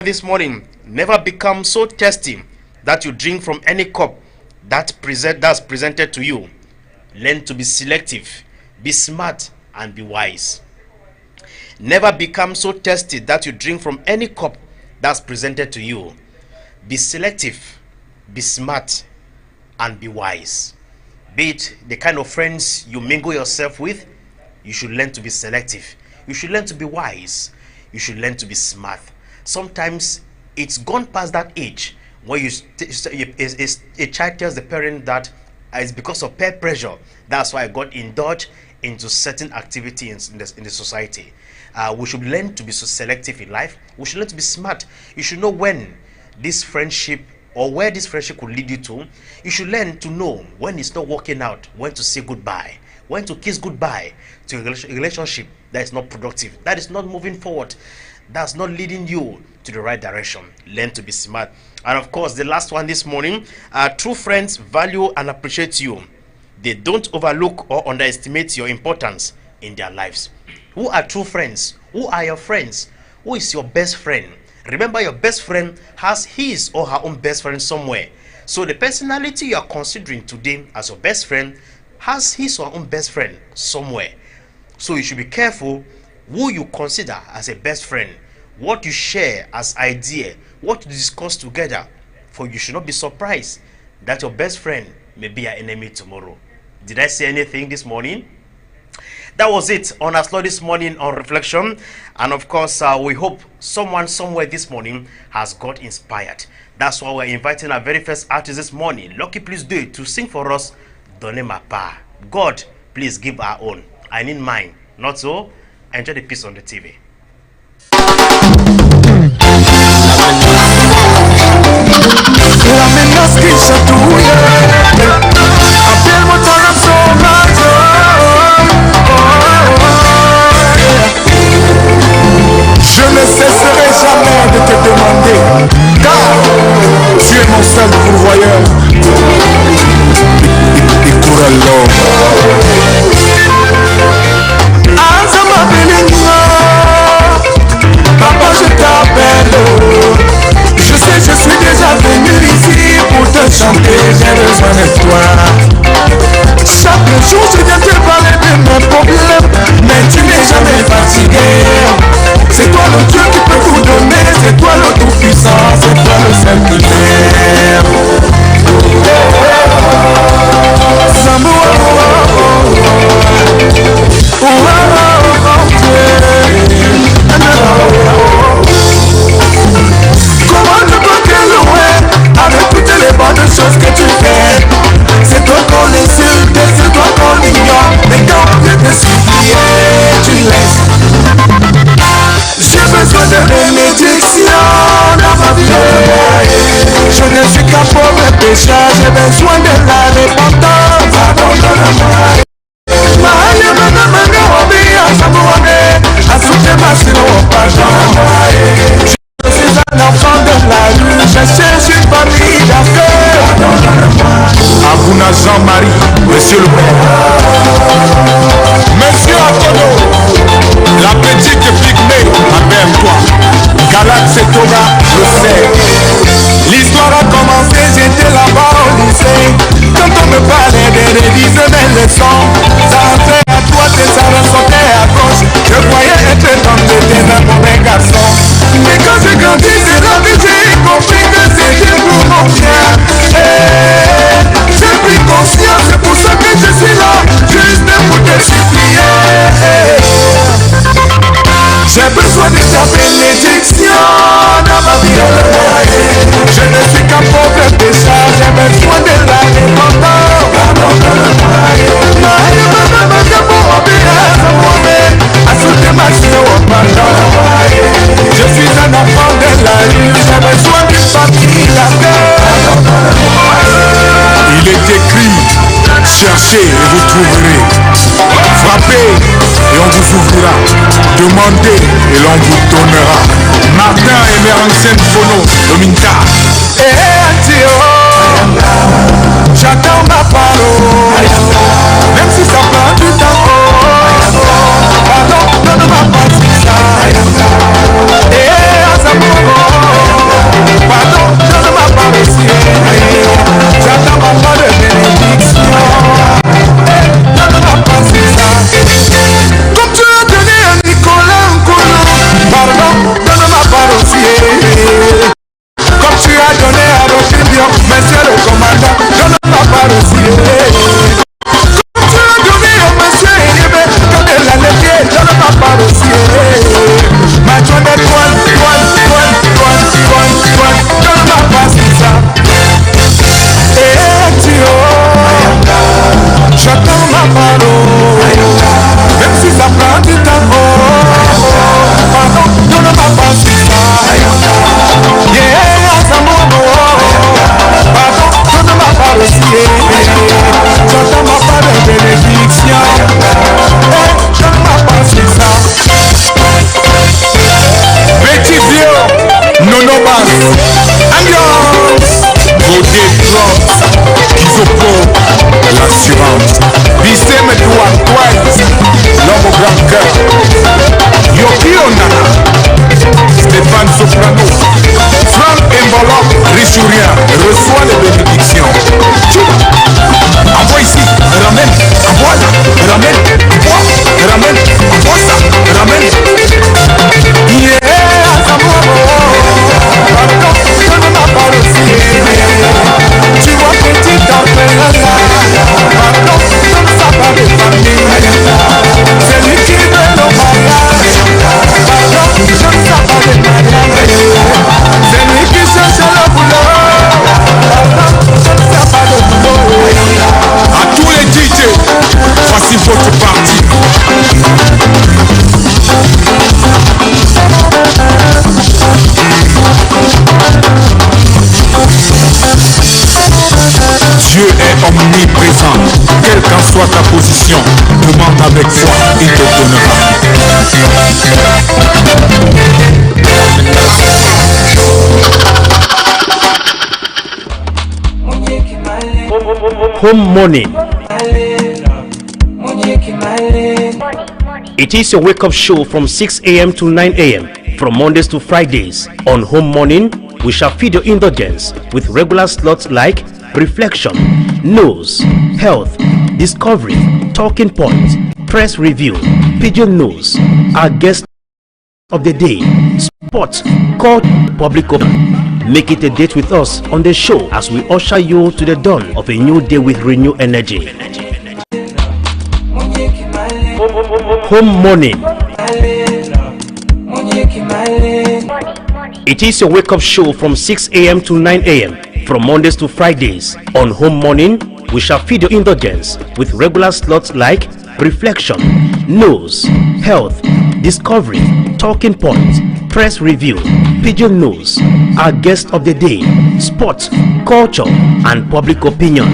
This morning, never become so thirsty that you drink from any cup that's presented to you. Learn to be selective, be smart, and be wise. Never become so thirsty that you drink from any cup that's presented to you. Be selective, be smart, and be wise. Be it the kind of friends you mingle yourself with, you should learn to be selective. You should learn to be wise. You should learn to be smart. Sometimes it's gone past that age where a child tells the parent that it's because of peer pressure. That's why I got indulged into certain activities in the society. We should learn to be so selective in life. We should learn to be smart. You should know when this friendship or where this friendship could lead you to. You should learn to know when it's not working out, when to say goodbye, when to kiss goodbye to a relationship that is not productive, that is not moving forward, that's not leading you to the right direction. Learn to be smart. And of course, the last one this morning, true friends value and appreciate you. They don't overlook or underestimate your importance in their lives. Who are true friends? Who are your friends? Who is your best friend? Remember, your best friend has his or her own best friend somewhere. So the personality you are considering today as your best friend has his or her own best friend somewhere. So you should be careful who you consider as a best friend, what you share as idea, what you discuss together, for you should not be surprised that your best friend may be your enemy tomorrow. Did I say anything this morning? That was it on our slow this morning on reflection. And of course, we hope someone somewhere this morning has got inspired. That's why we're inviting our very first artist this morning, Lucky Please Do It, to sing for us Donne Ma Part. God, please give our own. I need mine. Not so? Enjoy the piece on the TV. Je ne cesserai jamais de te demander, car tu es mon seul pourvoyeur. Papa, je t'appelle. Je sais, je suis déjà venu ici pour te chanter. J'ai besoin de toi. Chaque jour, je viens te parler de mes problèmes, mais tu n'es jamais fatigué. C'est toi le Dieu qui peut tout donner. C'est toi le tout-puissant. C'est toi le seul qui t'aime. Comment ne pas te louer avec toutes les bonnes choses que tu fais? C'est toi qu'on insulte, c'est toi qu'on ignore. Mais quand on vient te supplier, tu laisses. J'ai besoin de bénédiction dans ma vie. Je ne suis qu'un pauvre pécheur, j'ai besoin de la repentance. Pardonne-moi. Je suis un enfant de la rue, je cherche une famille d'accueil. Abouna Jean-Marie, monsieur le maire. Monsieur Akono, la petite pygmée, appelle-toi. Galax et Toga, je sais. L'histoire a commencé, j'étais là-bas au lycée. Quand on me parlait de réviser mes leçons, ça rentrait à droite et ça ressortait à gauche. Je croyais être comme j'étais un mauvais garçon. Mais quand j'ai grandi, c'est là que j'ai compris que c'était pour mon bien. J'ai pris conscience, c'est pour ça que je suis là, juste pour te supplier. J'ai besoin de ta bénédiction dans ma vie. Je ne suis qu'un pauvre pécheur, j'ai besoin de la repentance. Pardonne-moi. Je suis un enfant de la rue, j'ai besoin d'une famille d'accueil. Il est écrit, cherchez et vous trouverez. Frappez et on vous ouvrira. Demandez et l'on vous donnera. Martin et Mérancène Fono, Dominta. J'attends ma parole, même si ça prend du temps. Pardon, donne-moi pas si ça. basse. Ambiance. Côté drums. Kizoko. L'assurance. Bissem Edouard Twice. L'homme au grand cœur. Yoki Onana. Stéphane Soprano. Franck Enveloppe. Richourien. Reçoit les bénédictions. Envoie ici. Ramène. Envoie là. Ramène. Envoie. Ramène. Envoie ça. Ramène. Yeah. Pardon, je ne m'en parle aussi. Tu vois petit orphelin là. Pardon, je ne sais pas de famille. C'est lui qui veut le mariage. Pardon, je ne sais pas de mariage. C'est lui qui cherche le boulot. Pardon, je ne sais pas de boulot. À tous les DJ, voici votre partie. Dieu est omniprésent. Quelle qu'en soit ta position, demande avec foi, il te donnera. Home morning. It is your wake-up show from 6 a.m. to 9 a.m. from Mondays to Fridays. On Home Morning, we shall feed your indulgence with regular slots like Reflection, News, Health, Discovery, Talking Points, Press Review, Pigeon News, our guest of the day, Sports, called Public Open. Make it a date with us on the show as we usher you to the dawn of a new day with renewed energy. Home Morning. It is your wake-up show from 6 a.m. to 9 a.m. from Mondays to Fridays. On Home Morning, we shall feed your indulgence with regular slots like Reflection, News, Health, Discovery, Talking Points, Press Review, Pigeon News, our guest of the day, Sports, Culture, and Public Opinion.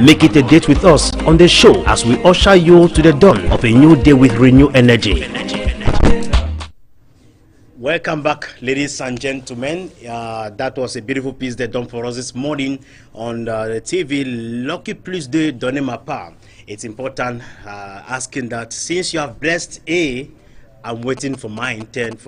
Make it a date with us on the show as we usher you to the dawn of a new day with renewed energy. Welcome back, ladies and gentlemen. That was a beautiful piece they done for us this morning on the TV. Lucky Plus de Donner ma part. It's important asking that since you have blessed A, I'm waiting for my turn.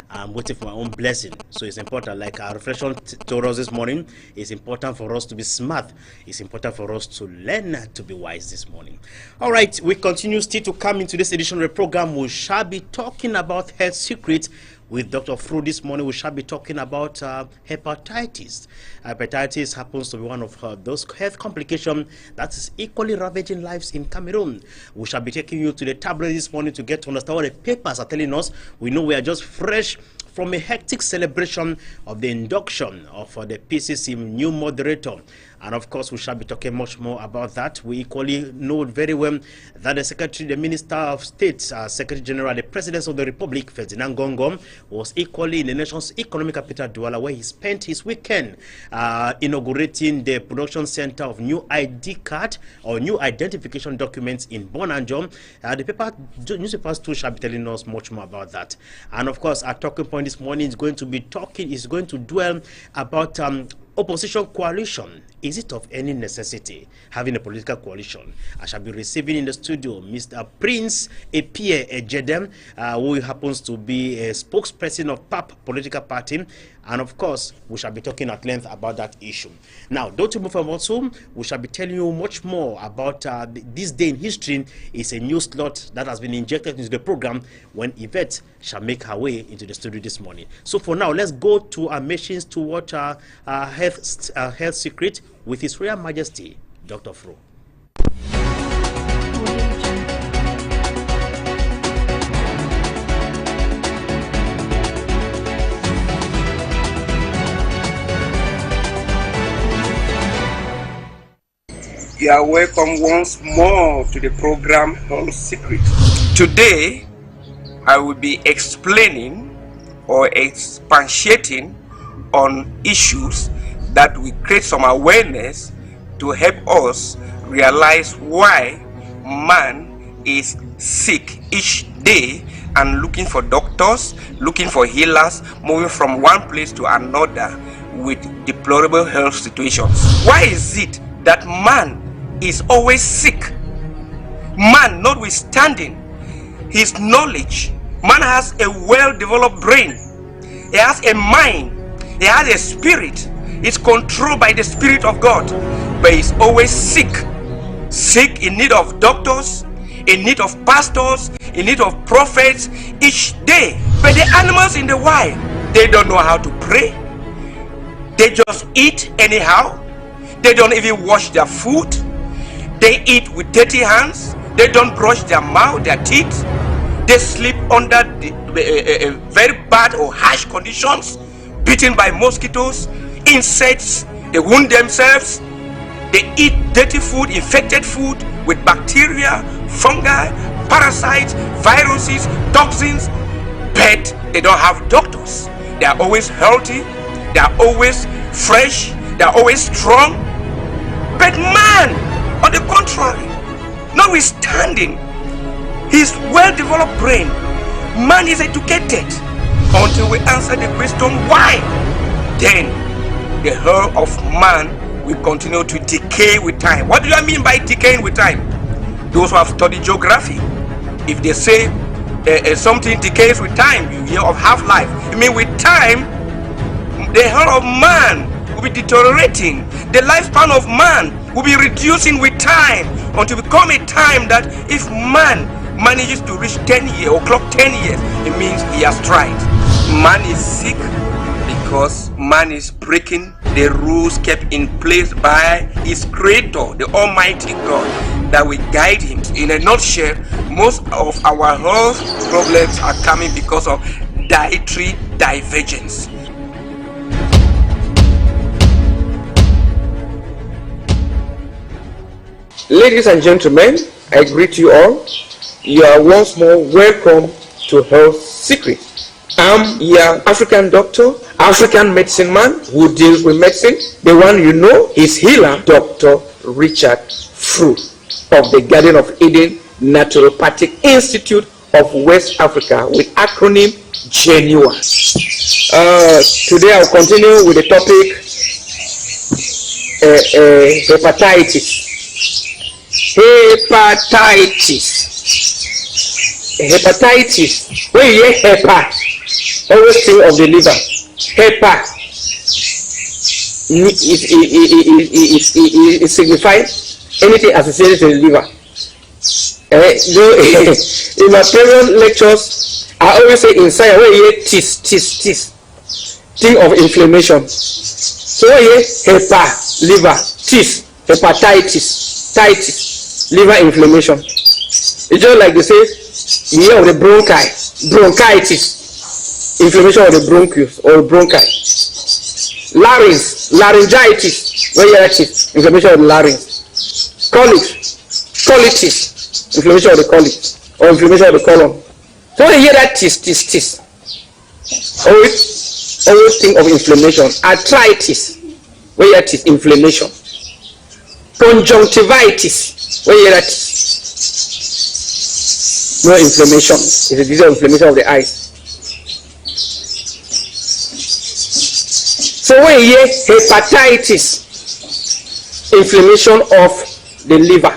I'm waiting for my own blessing. So it's important, like our reflection told us this morning, it's important for us to be smart. It's important for us to learn to be wise this morning. All right, we continue still to come into this edition of the program. We shall be talking about health secrets with Dr. Fru this morning. We shall be talking about hepatitis. Hepatitis happens to be one of those health complications that is equally ravaging lives in Cameroon. We shall be taking you to the tablet this morning to get to understand what the papers are telling us. We know we are just fresh from a hectic celebration of the induction of the PCC new moderator. And of course, we shall be talking much more about that. We equally know very well that the Minister of State, Secretary General, the President of the Republic, Ferdinand Gongom, was equally in the nation's economic capital, Douala, where he spent his weekend inaugurating the production center of new ID card or new identification documents in Bonanjom. The newspapers too shall be telling us much more about that. And of course, our talking point this morning is going to dwell about opposition coalition. Is it of any necessity having a political coalition? I shall be receiving in the studio Mr. Prince Epie Ejedem, who happens to be a spokesperson of PAP political party. And of course, we shall be talking at length about that issue. Now, don't you move from also, we shall be telling you much more about this day in history. Is a new slot that has been injected into the program when Yvette shall make her way into the studio this morning. So for now, let's go to our machines to watch our health secret with His Royal Majesty, Dr. Fro. You are welcome once more to the program Home Secret. Today, I will be explaining or expatiating on issues that will create some awareness to help us realize why man is sick each day and looking for doctors, looking for healers, moving from one place to another with deplorable health situations. Why is it that man is always sick? Man, notwithstanding his knowledge, man has a well-developed brain. He has a mind. He has a spirit. It's controlled by the Spirit of God. But he's always sick. Sick, in need of doctors, in need of pastors, in need of prophets each day. But the animals in the wild, they don't know how to pray. They just eat anyhow. They don't even wash their food. They eat with dirty hands. They don't brush their mouth, their teeth. They sleep under very bad or harsh conditions, beaten by mosquitoes, insects. They wound themselves. They eat dirty food, infected food with bacteria, fungi, parasites, viruses, toxins. But they don't have doctors. They are always healthy. They are always fresh. They are always strong. But man, on the contrary, notwithstanding his well-developed brain, man is educated. Until we answer the question why, then the health of man will continue to decay with time. What do I mean by decaying with time? Those who have studied geography, if they say something decays with time, you hear of half-life. I mean, with time, the health of man will be deteriorating. The lifespan of man will be reducing with time until become a time that if man manages to reach 10 years or clock 10 years, it means he has tried. Man is sick because man is breaking the rules kept in place by his creator, the Almighty God, that will guide him. In a nutshell, most of our health problems are coming because of dietary divergence. Ladies and gentlemen, I greet you all. You are once more welcome to Health Secret. I'm your African doctor, African medicine man who deals with medicine. The one you know is healer, Dr. Richard Fru of the Garden of Eden Naturopathic Institute of West Africa, with acronym GENUA. Today I'll continue with the topic hepatitis. Hepatitis. When you hear hepa, always think of the liver. Hepa. It signifies anything associated to the liver. In my previous lectures, I always say inside when you hear tis, think of inflammation. So when you hear hepa, liver, tis, hepatitis, titis, liver inflammation. It's just like they say, you hear of the bronchitis, inflammation of the bronchus or bronchi. Laryngitis, when you hear tis, inflammation of the larynx. Colitis, inflammation of the colic or inflammation of the colon. So when you hear that tis, always think of inflammation. Arthritis, when you hear tis, inflammation. Conjunctivitis, when you hear that, no inflammation. It's a disease of inflammation of the eyes. So when you hear hepatitis, inflammation of the liver.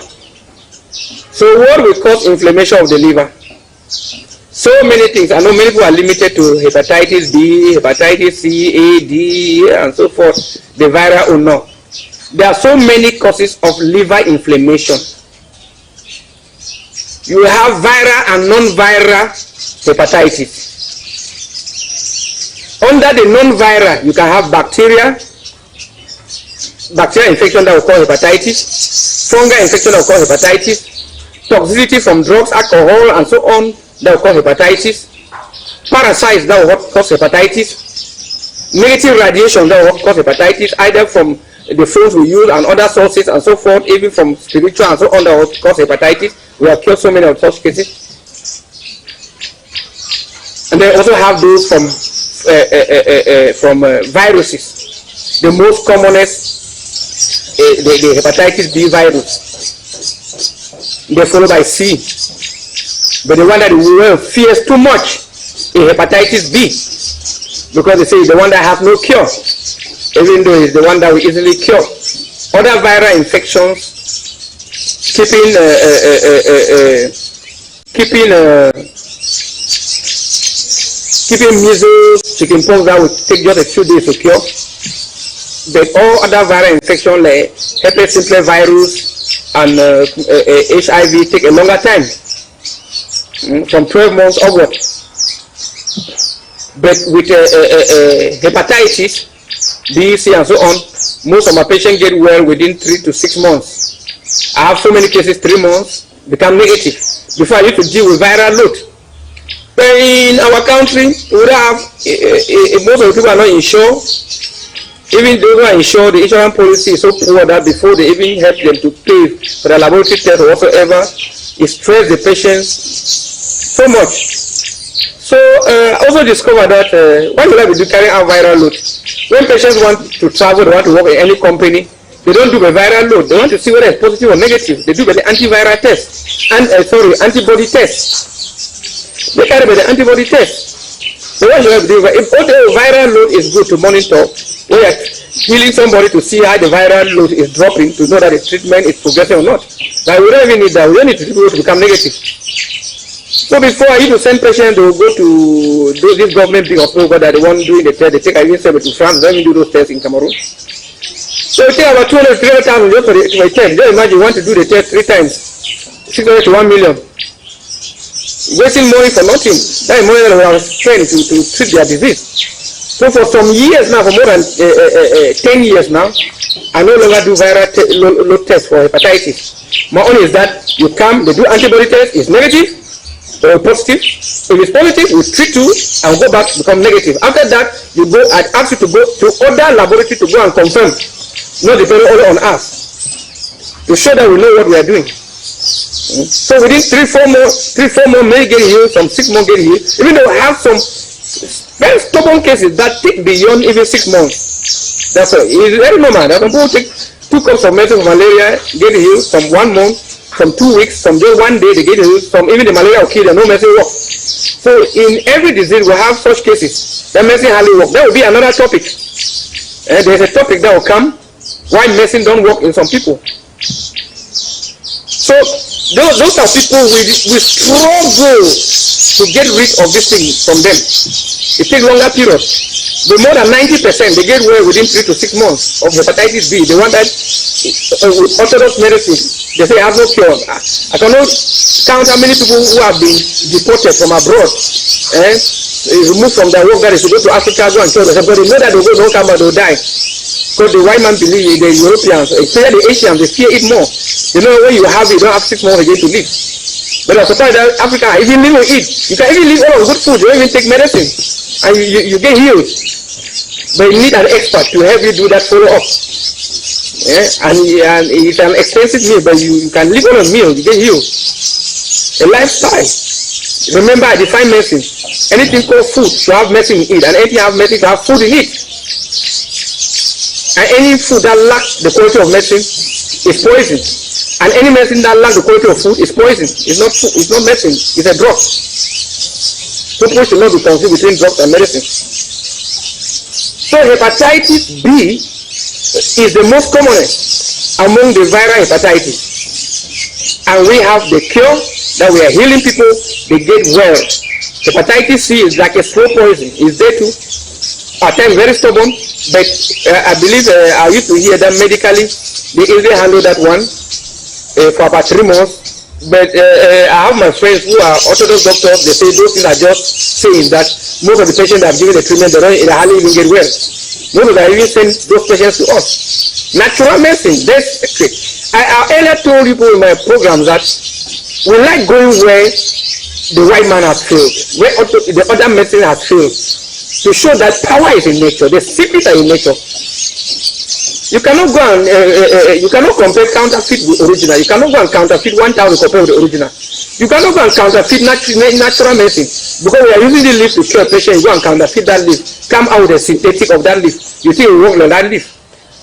So what will cause inflammation of the liver? So many things. I know many people are limited to hepatitis B, hepatitis C, A, D, and so forth, the viral or not. There are so many causes of liver inflammation. You have viral and non-viral hepatitis. Under the non-viral, you can have bacterial infection that will cause hepatitis, fungal infection that will cause hepatitis, toxicity from drugs, alcohol, and so on that will cause hepatitis, parasites that will cause hepatitis, negative radiation that will cause hepatitis, either from the phones we use and other sources and so forth, even from spiritual and so on that will cause hepatitis. We have cured so many of such cases. And they also have those from viruses. The most commonest, the hepatitis B virus. They're followed by C. But the one that the world fears too much is hepatitis B, because they say it's the one that has no cure, even though it's the one that we easily cure. Other viral infections, keeping measles, chickenpox, that will take just a few days to cure. But all other viral infections like herpes simplex virus and HIV take a longer time, from 12 months upward. But with hepatitis B, C, and so on, most of my patients get well within 3 to 6 months. I have so many cases, 3 months, become negative. Before I used to deal with viral load. But in our country, we have most of the people are not insured. Even those who are insured, the insurance policy is so poor that before they even help them to pay for the laboratory test or whatsoever, it stresses the patients so much. So I also discovered that why would I be carrying out viral load? When patients want to travel, they want to work in any company, they don't do the viral load. They want to see whether it's positive or negative. They do the antiviral test and antibody test. They carry the antibody test. So what should I do? If the viral load is good to monitor, we are healing somebody to see how the viral load is dropping to know that the treatment is progressing or not. But we don't even need that. We don't need people to become negative. So before I used to send patients to go to this government big hospital that they want doing the test, they take I even send it to France, they don't even do those tests in Cameroon. So it takes about 200,000 just for the test. Just imagine you want to do the test 3 times, 600 to 1 million. Wasting money for nothing. That is money that we have spent to treat their disease. So for some years now, for more than 10 years now, I no longer do viral load test for hepatitis. My own is that you come, they do antibody test, it's negative or positive. If it's positive, we treat you and go back to become negative. After that, you go and ask you to go to other laboratory to go and confirm, not depending only on us, to show that we know what we are doing. So within 3-4 more may get healed, some 6 months get healed. Even though we have some very stubborn cases that take beyond even 6 months. That's all. It's very normal. That some people take 2 cups of medicine for malaria, get healed, from 1 month, from 2 weeks, from just 1 day they get healed, from even the malaria will kill them, no medicine works. So in every disease we have such cases. That medicine hardly works. That will be another topic. And there's a topic that will come, why medicine don't work in some people. So those are people we struggle to get rid of this thing from them. It takes longer period. But more than 90% they get well within 3 to 6 months of hepatitis B. The one that with orthodox medicine, they say have no cure. I cannot count how many people who have been deported from abroad and removed from their work that is to go to Africa, go and kill themselves. But they know that they will come out, they'll die. Because the white man believe the Europeans, especially the Asians, they fear it more. You know, when you have it, you don't have 6 months again to live. But I'm surprised that Africa, even live or eat, you can even live all of good food, you don't even take medicine, and you get healed. But you need an expert to help you do that follow-up. Yeah? And it's an expensive meal, but you can live on a meal, you get healed. A lifestyle. Remember, I define medicine. Anything called food should have medicine in it, and anything have medicine should have food in it. And any food that lacks the quality of medicine is poison. And any medicine that lacks the quality of food is poison. It's not food, it's not medicine, it's a drug. People should not be confused between drugs and medicine. So hepatitis B is the most commonest among the viral hepatitis. And we have the cure that we are healing people, they get well. Hepatitis C is like a slow poison. It's there too. At times very stubborn, but I believe I used to hear that medically they easily handle that one for about 3 months. But I have my friends who are orthodox doctors. They say those things are just saying that most of the patients that have given the treatment they hardly even get well. Most of them even send those patients to us. Natural medicine, that's great. I earlier told people in my program that we like going where the white man has failed, where the other medicine has failed. To show that power is in nature, the secrets are in nature. You cannot go and you cannot compare counterfeit with original. You cannot go and counterfeit 1,000 compared with the original. You cannot go and counterfeit natural medicine because we are using the leaf to cure a patient. You go and counterfeit that leaf, come out with a synthetic of that leaf. You think we work on that leaf?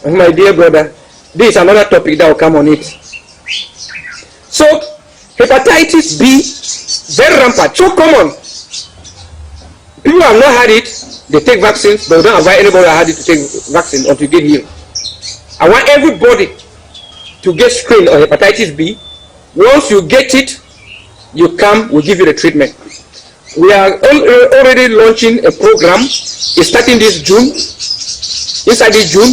My dear brother, this is another topic that will come on it. So Hepatitis B, very rampant, so common. People have not had it, they take vaccines, but we don't advise anybody that had it to take vaccine until you get healed. I want everybody to get screened on hepatitis B. Once you get it, you come, we'll give you the treatment. We are already launching a program. It's starting this June. Inside this June,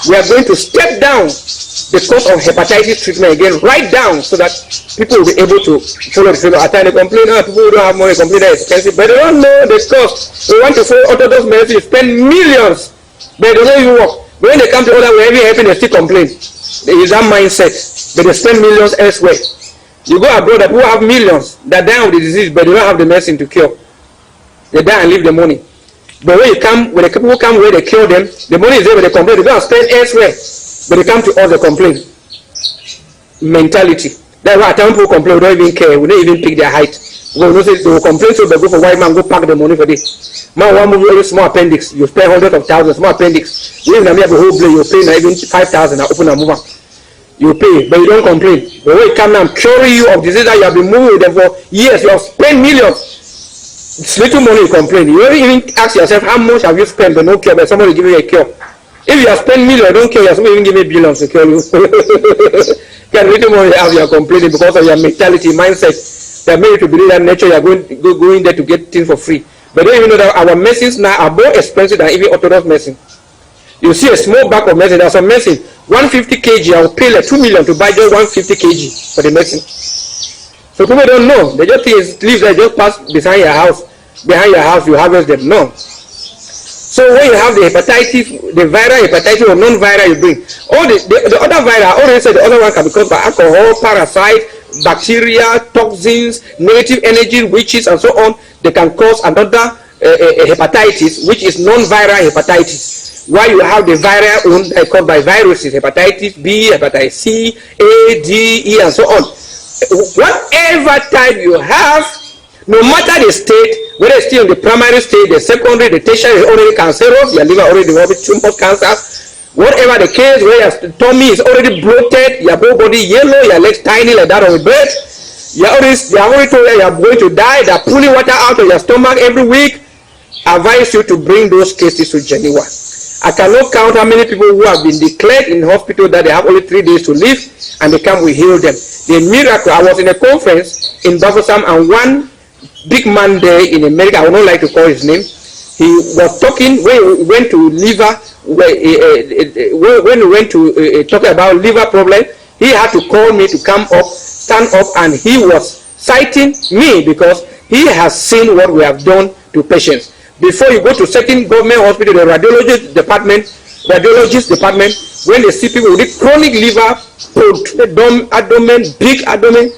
we are going to step down the cost of hepatitis treatment again, right down, so that people will be able to follow the treatment. At times they complain, people who don't have money complain that it's expensive, but they don't know the cost. They want to follow orthodox medicine, spend millions, but they don't even work. But when they come to other way, every helping, they still complain. There is that mindset, but they spend millions elsewhere. You go abroad, that people have millions that die of the disease, but they don't have the medicine to cure. They die and leave the money. But when you come, when the people come where they cure them, the money is there, but they complain. They don't spend elsewhere, but they come to us, they complain. Mentality. That's why at times people complain, we don't even care, we don't even pick their height. They will complain, so they go for white man, go pack the money for this. Man, one move, very small appendix, you spend hundreds of thousands, small appendix. You even have a whole blade, you pay even 5,000, I open and move on. You pay, but you don't complain. But when you come now, I'm curing you of disease that you have been moving with them for years, you have spent millions. It's little money you complain. You don't even ask yourself how much have you spent, but no cure, but somebody give you a cure. If you have spent millions, don't care, somebody even give me billions to cure you. Can little money have, you are complaining because of your mentality, mindset that made you to believe that nature you are going there to get things for free. But don't even know that our medicines now are more expensive than even orthodox medicine. You see a small bag of medicine, there's some medicine, 150 kg, I will pay like 2 million to buy just 150 kg for the medicine. So people don't know. They just think it's leaves that just pass behind your house, you harvest them. No. So when you have the hepatitis, the viral hepatitis or non-viral you bring, all the other viral, I already said the other one can be caused by alcohol, parasite, bacteria, toxins, negative energy, witches, and so on. They can cause another hepatitis, which is non-viral hepatitis. While you have the viral one caused by viruses, hepatitis B, hepatitis C, A, D, E, and so on. Whatever type you have, no matter the state, whether it's still in the primary state, the secondary, the tertiary is already cancerous, your liver already developed tumor cancer, whatever the case, where your tummy is already bloated, your whole body yellow, your legs tiny like that of a bird, they are already told you are going to die, they're pulling water out of your stomach every week. I advise you to bring those cases to Geneva. I cannot count how many people who have been declared in hospital that they have only 3 days to live, and they come, we heal them. The miracle, I was in a conference in Bafosam, and one big man there in America, I would not like to call his name, he was talking, when he went to liver, when he went to talk about liver problem, he had to call me to come up, stand up, and he was citing me because he has seen what we have done to patients. Before you go to certain government hospital, the radiologist department, when they see people with chronic liver, abdomen, big abdomen,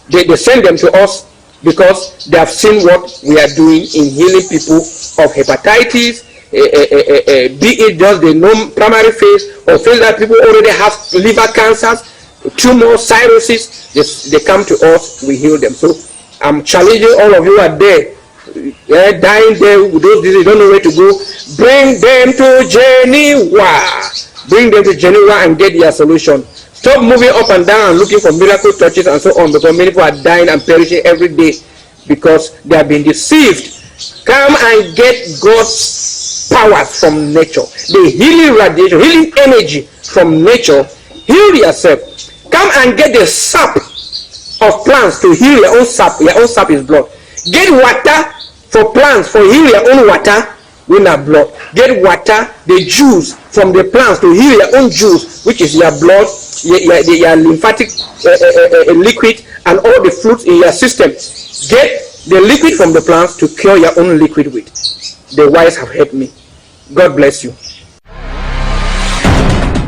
they send them to us because they have seen what we are doing in healing people of hepatitis, be it just the non-primary phase or phase that people already have liver cancers, tumors, cirrhosis. They come to us, we heal them. So I'm challenging all of you out there, dying there with those diseases, don't know where to go. Bring them to Geneva. Bring them to Geneva and get their solution. Stop moving up and down and looking for miracle touches and so on, because many people are dying and perishing every day because they have been deceived. Come and get God's power from nature, the healing radiation, healing energy from nature. Heal yourself. Come and get the sap of plants to heal your own sap. Your own sap is blood. Get water for plants for heal your own water. We not blood. Get water, the juice from the plants to heal your own juice, which is your blood, your lymphatic liquid, and all the fluids in your system. Get the liquid from the plants to cure your own liquid with. The wise have helped me. God bless you.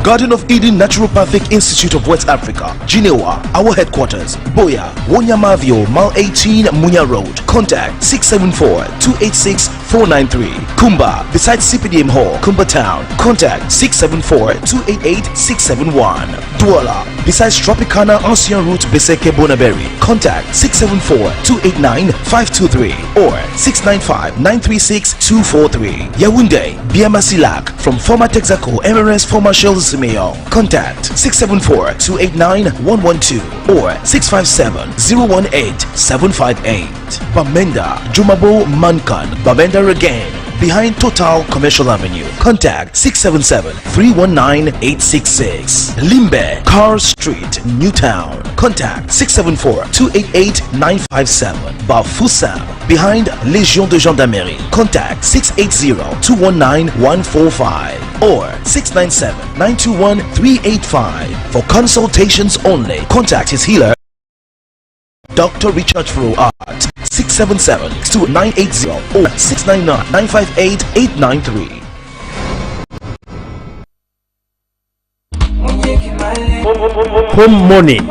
Garden of Eden Naturopathic Institute of West Africa, Geneva, our headquarters, Boya, Wonyamavio, Mile 18, Munya Road. Contact 674-286 493. Kumba, beside CPDM Hall, Kumba Town. Contact 674-288-671. Douala, besides Tropicana Ancien Route Beseke Bonaberi. Contact 674-289-523 or 695-936-243. Yaoundé, Biamasilak, from former Texaco MRS former Shell Simeon. Contact 674-289-112 or 657-018-758. Bamenda, Jumabo Mankan, Bamenda again, behind Total Commercial Avenue. Contact 677-319-866. Limbe, Carr Street, Newtown. Contact 674-288-957. Bafoussam, behind Légion de Gendarmerie. Contact 680-219-145 or 697-921-385. For consultations only, contact his healer Dr. Richard Fro at 677-2980 or 699-958-893. Home morning.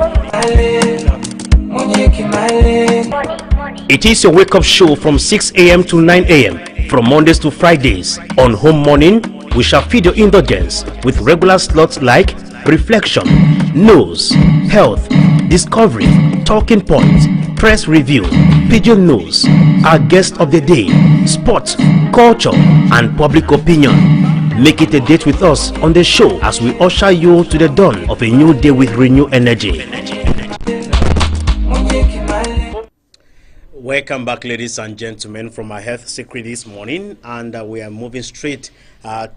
It is your wake-up show from 6 a.m. to 9 a.m. from Mondays to Fridays. On Home Morning, we shall feed your indulgence with regular slots like reflection, news, health, discovery, talking points, press review, pigeon news, our guest of the day, sports, culture, and public opinion. Make it a date with us on the show as we usher you to the dawn of a new day with renewed energy. Welcome back, ladies and gentlemen, from our health secret this morning, and we are moving straight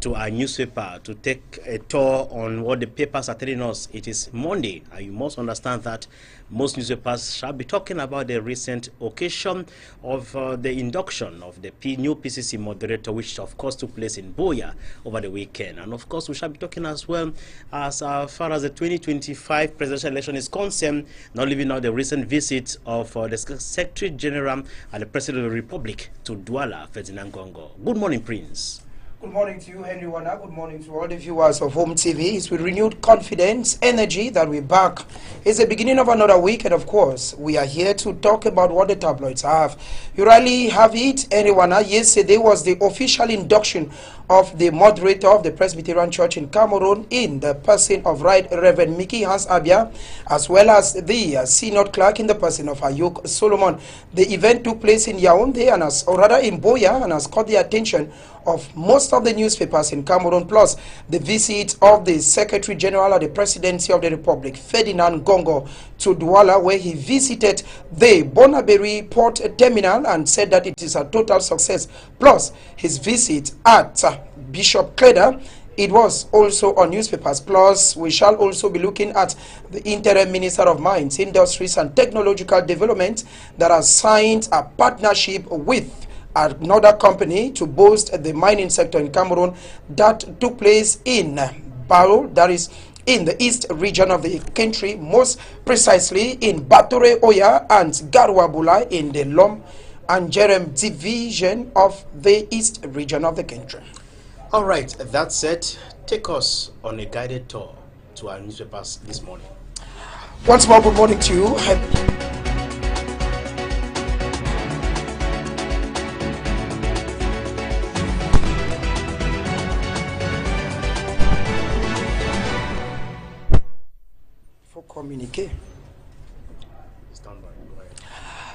to our newspaper to take a tour on what the papers are telling us. It is Monday, and you must understand that most newspapers shall be talking about the recent occasion of the induction of the new PCC moderator, which of course took place in Boya over the weekend. And of course, we shall be talking as well as far as the 2025 presidential election is concerned, not leaving out the recent visit of the Secretary General and the President of the Republic to Douala, Ferdinand Gongo. Good morning, Prince. Good morning to you, Henry Wana. Good morning to all the viewers of Home TV. It's with renewed confidence, energy that we're back. It's the beginning of another week, and of course, we are here to talk about what the tabloids have. You rightly have it, Henry Wana. Yesterday was the official induction of the moderator of the Presbyterian Church in Cameroon in the person of Right Reverend Mickey Hans Abia, as well as the synod clerk in the person of Ayuk Solomon. The event took place in Yaoundé, and or rather in Boya, and has caught the attention of most of the newspapers in Cameroon, plus the visit of the Secretary General of the Presidency of the Republic, Ferdinand Gongo, to Douala, where he visited the Bonaberi Port Terminal and said that it is a total success, plus his visit at Bishop Kleda. It was also on newspapers. Plus, we shall also be looking at the Interim Minister of Mines, Industries and Technological Development that has signed a partnership with another company to boost the mining sector in Cameroon. That took place in Baro, that is in the east region of the country, most precisely in Batore Oya and Garwabula in the Lom and Jerem division of the east region of the country. All right, that said, take us on a guided tour to our newspapers this morning. Once more, good morning to you. Communique.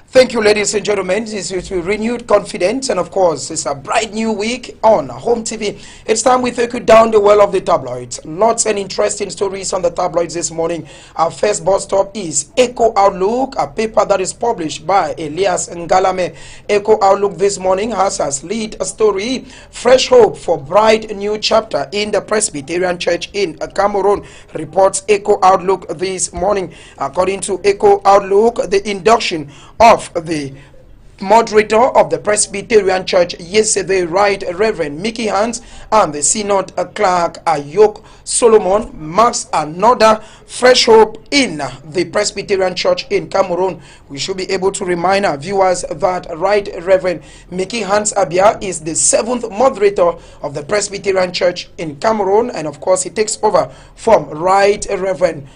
Thank you, ladies and gentlemen. This is with renewed confidence, and of course, it's a bright new week on Home TV. It's time we take you down the well of the tabloids. Lots and interesting stories on the tabloids this morning. Our first bus stop is Echo Outlook, a paper that is published by Elias Ngalame. Echo Outlook this morning has as lead a story, Fresh Hope for Bright New Chapter in the Presbyterian Church in Cameroon, reports Echo Outlook this morning. According to Echo Outlook, the induction of the moderator of the Presbyterian Church yesterday, Right Reverend Mickey Hans, and the synod clerk Ayuk Solomon, marks another fresh hope in the Presbyterian Church in Cameroon. We should be able to remind our viewers that Right Reverend Mickey Hans Abia is the 7th moderator of the Presbyterian Church in Cameroon, and of course he takes over from Right Reverend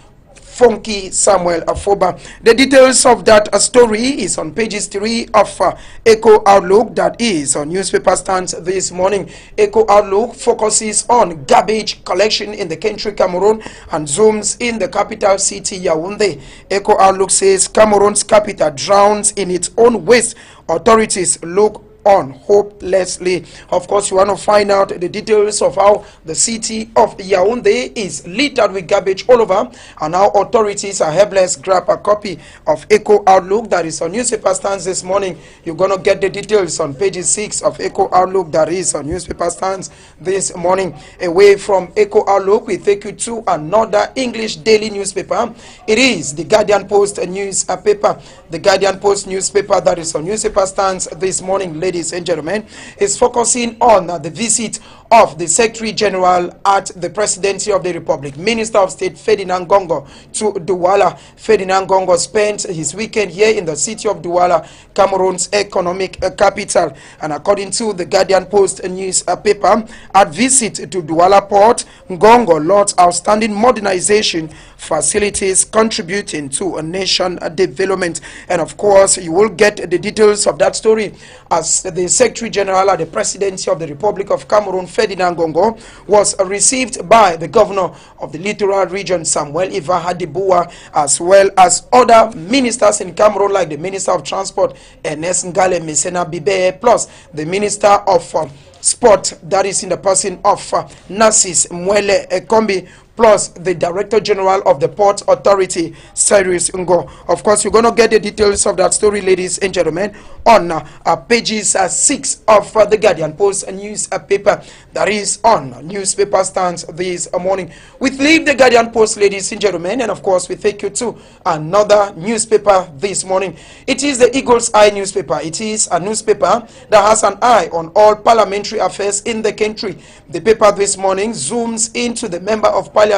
Funky Samuel Afoba. The details of that story is on pages 3 of Echo Outlook, that is on newspaper stands this morning. Echo Outlook focuses on garbage collection in the country Cameroon and zooms in the capital city Yaoundé. Echo Outlook says Cameroon's capital drowns in its own waste. Authorities look on hopelessly. Of course, you want to find out the details of how the city of Yaoundé is littered with garbage all over and how authorities are helpless. Grab a copy of Echo Outlook that is on newspaper stands this morning. You're going to get the details on page 6 of Echo Outlook that is on newspaper stands this morning. Away from Echo Outlook, we take you to another English daily newspaper. It is the Guardian Post newspaper. The Guardian Post newspaper that is on newspaper stands this morning, ladies and gentlemen, is focusing on the visit of the Secretary General at the Presidency of the Republic, Minister of State Ferdinand Gongo, to Douala. Ferdinand Gongo spent his weekend here in the city of Douala, Cameroon's economic capital. And according to the Guardian Post newspaper, at visit to Douala Port, Gongo lauds outstanding modernization facilities contributing to a nation development. And of course, you will get the details of that story as the Secretary General at the Presidency of the Republic of Cameroon, Ferdinand Gongo, was received by the Governor of the Littoral Region, Samuel Iva Hadibua, as well as other ministers in Cameroon like the Minister of Transport, Ernest Ngale Mesena Bibe, plus the Minister of Sport, that is in the person of Narcisse Mwele Ekombi, plus the Director General of the Port Authority, Cyrus Ngo. Of course, you're going to get the details of that story, ladies and gentlemen, on pages 6 of the Guardian Post newspaper that is on newspaper stands this morning. We leave the Guardian Post, ladies and gentlemen, and of course, we take you to another newspaper this morning. It is the Eagle's Eye newspaper. It is a newspaper that has an eye on all parliamentary affairs in the country. The paper this morning zooms into the Member of Parliament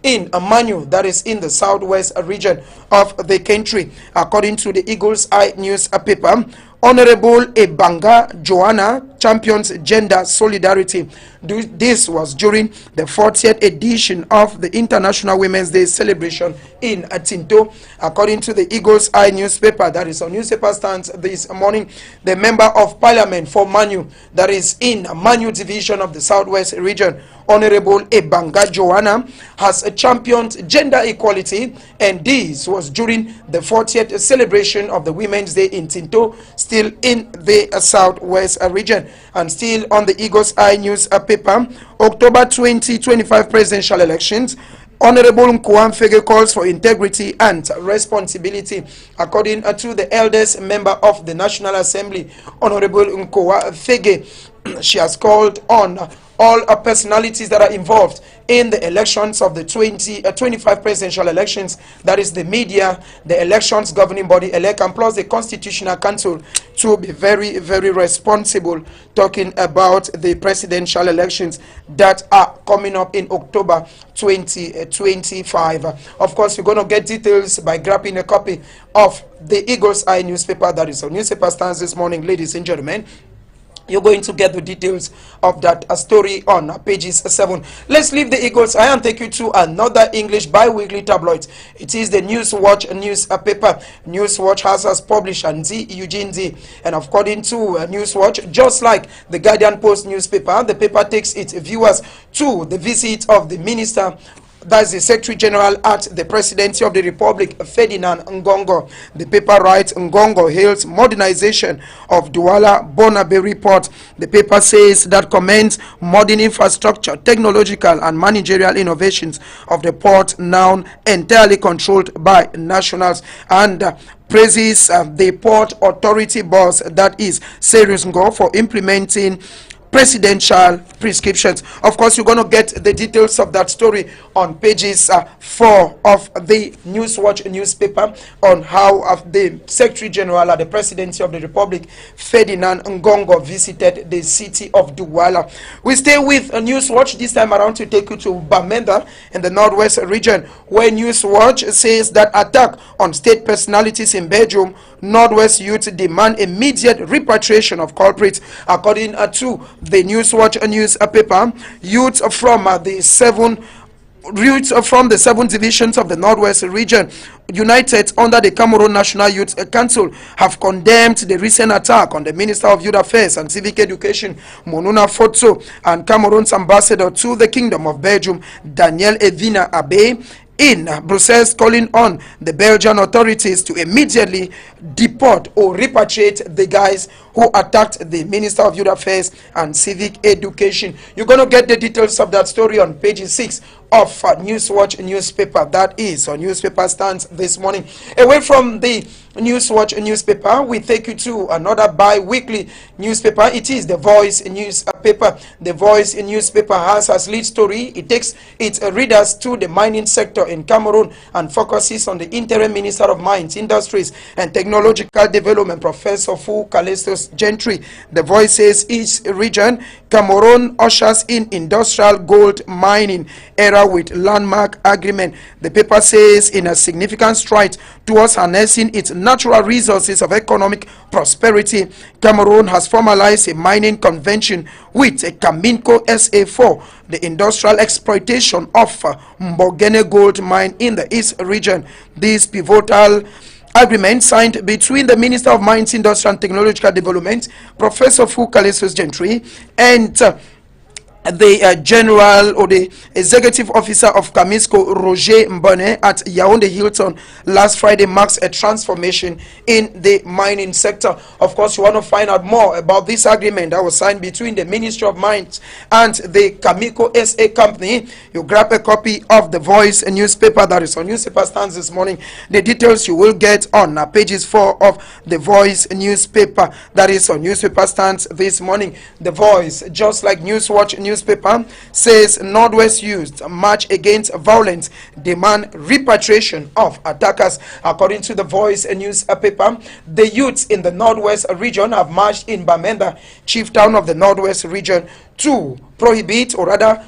in Manu, that is in the southwest region of the country. According to the Eagle's Eye newspaper, Honorable Ebanga Joanna champions gender solidarity. This was during the 40th edition of the International Women's Day celebration in Tinto. According to the Eagle's Eye newspaper that is on newspaper stands this morning, the Member of Parliament for Manu, that is in Manu division of the southwest region, Honorable Ebanga Joanna, has championed gender equality, and this was during the 40th celebration of the Women's Day in Tinto, still in the southwest region. And still on the Eagle's Eye newspaper, October 2025 presidential elections, Honorable Nkuan Fege calls for integrity and responsibility. According to the eldest member of the National Assembly, Honorable Nkuan Fege, she has called on all personalities that are involved in the elections of the 2025 presidential elections, that is the media, the elections governing body elect, and plus the Constitutional Council, to be very, very responsible, talking about the presidential elections that are coming up in October 2025. Of course, you're going to get details by grabbing a copy of the Eagle's Eye newspaper that is on newspaper stands this morning, ladies and gentlemen. You're going to get the details of that story on pages 7. Let's leave the Eagle's Eye and take you to another English bi-weekly tabloid. It is the Newswatch newspaper. Newswatch has published Nzi Eugene Z. And according to Newswatch, just like the Guardian Post newspaper, the paper takes its viewers to the visit of the Minister, that's the Secretary General at the Presidency of the Republic, Ferdinand Ngongo. The paper writes, Ngongo hails modernization of Douala Bonaberi Port. The paper says that commends modern infrastructure, technological and managerial innovations of the port, now entirely controlled by nationals, and praises the Port Authority boss, that is Cyrus Ngo, for implementing presidential prescriptions. Of course, you're going to get the details of that story on pages 4 of the Newswatch newspaper on how the Secretary General at the Presidency of the Republic, Ferdinand Ngongo, visited the city of Douala. We stay with Newswatch this time around to take you to Bamenda in the northwest region, where Newswatch says that attack on state personalities in Belgium, Northwest youth demand immediate repatriation of culprits. According to the Newswatch newspaper, youth from the 7 Youths from the 7 divisions of the Northwest region, united under the Cameroon National Youth Council, have condemned the recent attack on the Minister of Youth Affairs and Civic Education, Monuna Fotso, and Cameroon's ambassador to the Kingdom of Belgium, Daniel Evina Abe, in Brussels, calling on the Belgian authorities to immediately deport or repatriate the guys who attacked the Minister of Youth Affairs and Civic Education. You're going to get the details of that story on page 6 of Newswatch newspaper. That is on newspaper stands this morning. Away from the Newswatch newspaper, we take you to another bi-weekly newspaper. It is the Voice newspaper. The Voice newspaper has as lead story, it takes its readers to the mining sector in Cameroon and focuses on the interim Minister of Mines, Industries and Technological Development, Professor Fu Calestos Gentry. The Voice says each region, Cameroon ushers in industrial gold mining era with landmark agreement. The paper says in a significant stride towards harnessing its natural resources of economic prosperity, Cameroon has formalized a mining convention with a Caminco SA4, the industrial exploitation of Mbogene gold mine in the East region. This pivotal agreement signed between the Minister of Mines, Industry and Technological Development, Professor Fu Calestos Gentry, and the general or the executive officer of Camisco, Roger Mbone, at Yaoundé Hilton last Friday marks a transformation in the mining sector. Of course, you want to find out more about this agreement that was signed between the Ministry of Mines and the Caminco SA company. You grab a copy of the Voice newspaper that is on newspaper stands this morning. The details you will get on pages 4 of the Voice newspaper that is on newspaper stands this morning. The Voice, just like Newswatch newspaper, says Northwest youth march against violence, demand repatriation of attackers. According to the Voice newspaper, the youths in the Northwest region have marched in Bamenda, chief town of the Northwest region, to prohibit or rather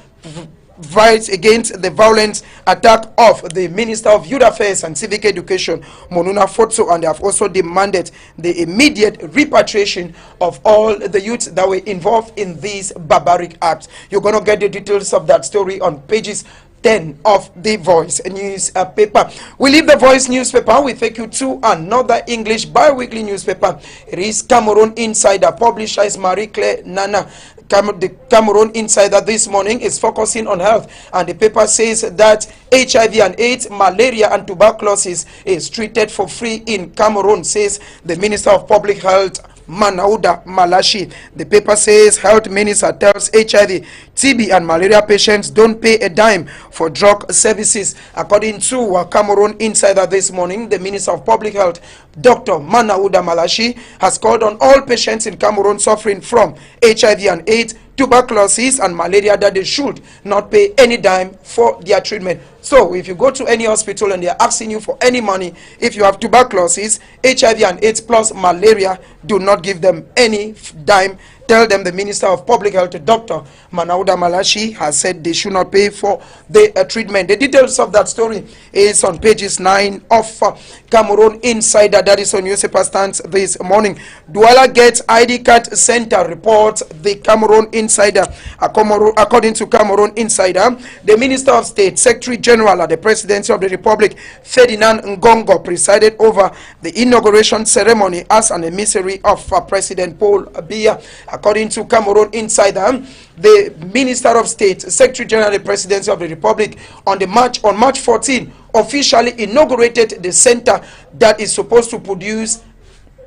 fight against the violent attack of the Minister of Youth Affairs and Civic Education, Monuna Fotso, and they have also demanded the immediate repatriation of all the youths that were involved in this barbaric act. You're going to get the details of that story on pages 10 of the Voice newspaper. We leave the Voice newspaper, we take you to another English bi-weekly newspaper. It is Cameroon Insider. Publisher is Marie-Claire Nana. The Cameroon Insider this morning is focusing on health, and the paper says that HIV and AIDS, malaria and tuberculosis is treated for free in Cameroon, says the Minister of Public Health, Manauda Malashi. The paper says health minister tells HIV, TB and malaria patients don't pay a dime for drug services. According to Cameroon Insider this morning, the Minister of Public Health, Dr. Manauda Malashi, has called on all patients in Cameroon suffering from HIV and AIDS, tuberculosis and malaria that they should not pay any dime for their treatment. So if you go to any hospital and they are asking you for any money, if you have tuberculosis, HIV and AIDS plus malaria, do not give them any dime. Tell them the Minister of Public Health, Dr. Manauda Malashi, has said they should not pay for the treatment. The details of that story is on pages 9 of Cameroon Insider, that is on newspaper stands this morning. Douala gets ID card center, reports the Cameroon Insider. According to Cameroon Insider, the Minister of State, Secretary General at the Presidency of the Republic, Ferdinand Ngongo, presided over the inauguration ceremony as an emissary of President Paul Biya. According to Cameroon Insider, the Minister of State, Secretary General of the Presidency of the Republic, on March 14, officially inaugurated the center that is supposed to produce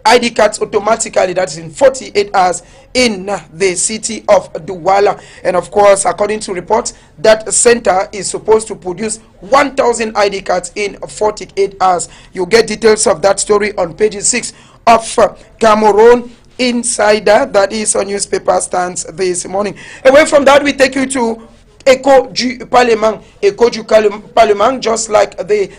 ID cards automatically, that is in 48 hours, in the city of Douala. And of course, according to reports, that center is supposed to produce 1,000 ID cards in 48 hours. You get details of that story on page 6 of Cameroon Insider, that is on newspaper stands this morning. Away from that, we take you to Echo du Parlement. Echo du Parlement, just like the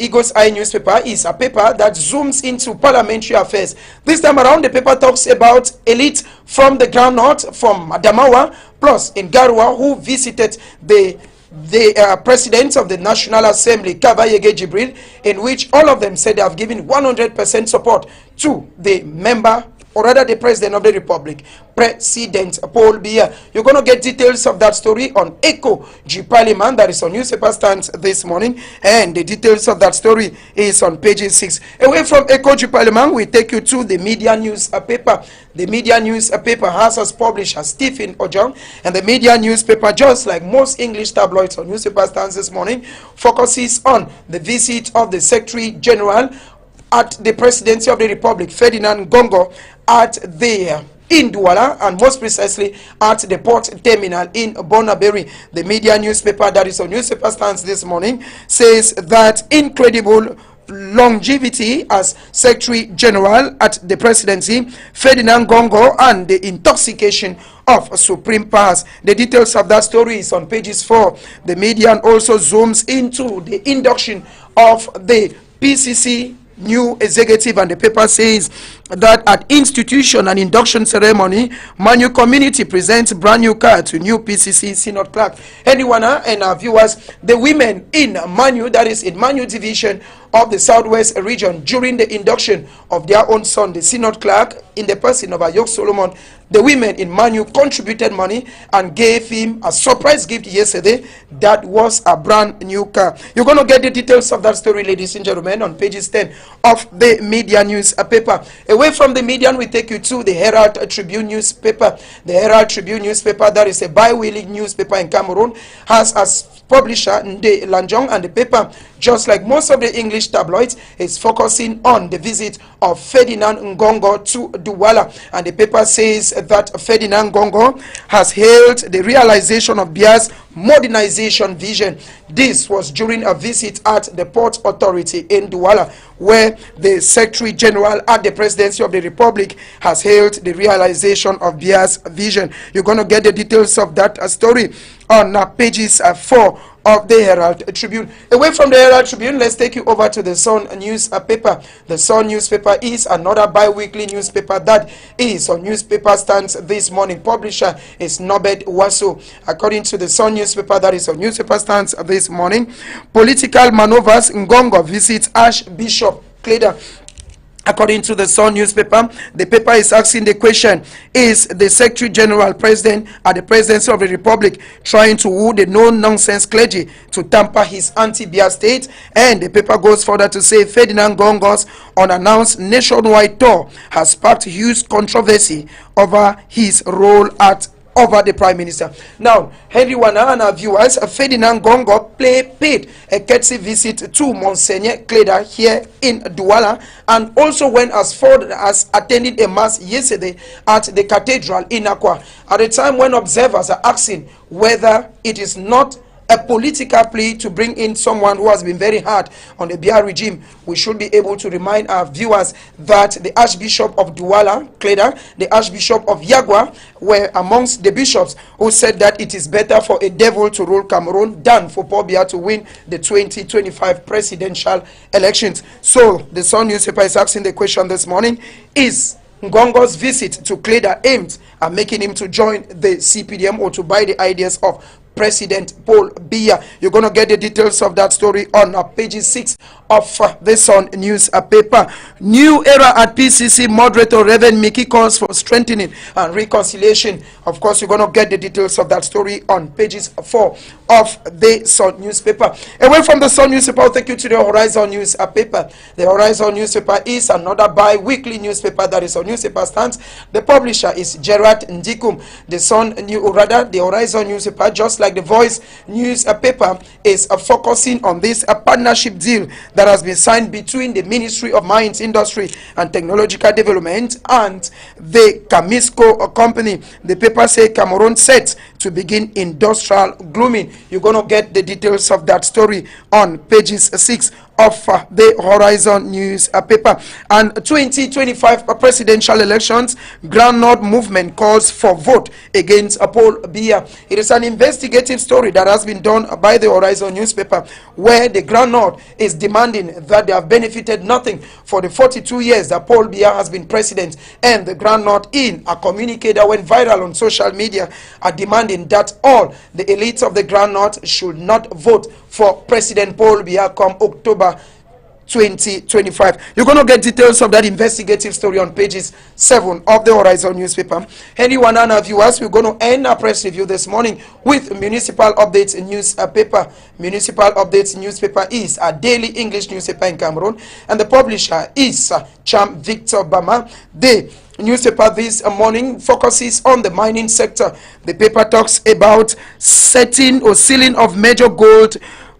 Eagle's Eye newspaper, is a paper that zooms into parliamentary affairs. This time around, the paper talks about elite from the Grand North, from Adamawa, plus in Garua, who visited the president of the National Assembly, Kabayege Jibril, in which all of them said they have given 100% support to the member or rather the President of the Republic, President Paul Biya. You're going to get details of that story on Echo G Parliament, that is on newspaper stands this morning, and the details of that story is on page 6. Away from Echo G Parliament, we take you to the media newspaper. The media newspaper has as publisher Stephen Ojong, and the media newspaper, just like most English tabloids on newspaper stands this morning, focuses on the visit of the Secretary General at the Presidency of the Republic, Ferdinand Gongo, at the in Douala, and most precisely at the port terminal in Bonaberi. The media newspaper that is on newspaper stands this morning says that incredible longevity as Secretary General at the presidency, Ferdinand Gongo, and the intoxication of supreme powers. The details of that story is on pages 4. The media also zooms into the induction of the PCC new executive, and the paper says that at institution and induction ceremony, Manu community presents brand new car to new PCC Synod clerk. Anyone and our viewers, the women in Manu, that is in Manu division of the Southwest region, during the induction of their own son, the Synod clerk, in the person of Ayok Solomon, the women in Manu contributed money and gave him a surprise gift yesterday that was a brand new car. You're going to get the details of that story, ladies and gentlemen, on pages 10 of the media newspaper. Away from the median, we take you to the Herald Tribune newspaper. The Herald Tribune newspaper, that is a bi-weekly newspaper in Cameroon, has as publisher Nde Lanjong, and the paper, just like most of the English tabloids, is focusing on the visit of Ferdinand Ngongo to Douala. And the paper says that Ferdinand Ngongo has hailed the realization of Bia's modernization vision. This was during a visit at the Port Authority in Douala, where the Secretary General at the Presidency of the Republic has hailed the realization of Bia's vision. You're going to get the details of that story on pages 4 of the Herald Tribune. Away from the Herald Tribune, let's take you over to the Sun newspaper. The Sun newspaper is another bi-weekly newspaper that is on newspaper stands this morning. Publisher is Norbert Wasso. According to the Sun newspaper that is on newspaper stands this morning, political maneuvers, Ngongo visits Archbishop Cleda. According to the Sun newspaper, the paper is asking the question, is the Secretary General President at the Presidency of the Republic trying to woo the no-nonsense clergy to tamper his anti-Bia state? And the paper goes further to say Ferdinand Gongo's unannounced nationwide tour has sparked huge controversy over his role over the Prime Minister. Now, Henry Wana and our viewers, Ferdinand Gongo paid a courtesy visit to Monsignor Cleda here in Douala, and also went as far as attending a mass yesterday at the cathedral in Akwa. At a time when observers are asking whether it is not a political plea to bring in someone who has been very hard on the Bia regime, we should be able to remind our viewers that the Archbishop of Douala, Cleda, the Archbishop of Yagua, were amongst the bishops who said that it is better for a devil to rule Cameroon than for Paul Biya to win the 2025 presidential elections. So the Sun newspaper is asking the question this morning, is Ngongo's visit to Cleda aimed at making him to join the CPDM or to buy the ideas of President Paul Biya? You're going to get the details of that story on page 6 of the Sun newspaper. New era at PCC, moderator Reverend Mickey calls for strengthening and reconciliation. Of course, you're going to get the details of that story on pages 4 of the Sun newspaper. Away from the Sun newspaper, I'll take you to the Horizon newspaper. The Horizon newspaper is another bi-weekly newspaper that is on newspaper stands. The publisher is Gerard Ndikum. The Sun, the Horizon newspaper, just like the Voice newspaper, is focusing on this partnership deal that has been signed between the Ministry of Mines, Industry and Technological Development and the Camisco company. The paper says Cameroon set to begin industrial glooming. You're going to get the details of that story on pages 6 of the Horizon newspaper. And 2025 presidential elections, Grand Nord movement calls for vote against Paul Biya. It is an investigative story that has been done by the Horizon newspaper, where the Grand Nord is demanding that they have benefited nothing for the 42 years that Paul Biya has been president. And the Grand Nord, in a communique that went viral on social media, are demanding that all the elites of the Grand Nord should not vote for President Paul Biya come October 2025. You're going to get details of that investigative story on pages 7 of the Horizon newspaper. Any Wana viewers, we're going to end our press review this morning with Municipal Updates newspaper. Municipal Updates newspaper is a daily English newspaper in Cameroon, and the publisher is Cham Victor Bama. The newspaper this morning focuses on the mining sector. The paper talks about setting or sealing of major gold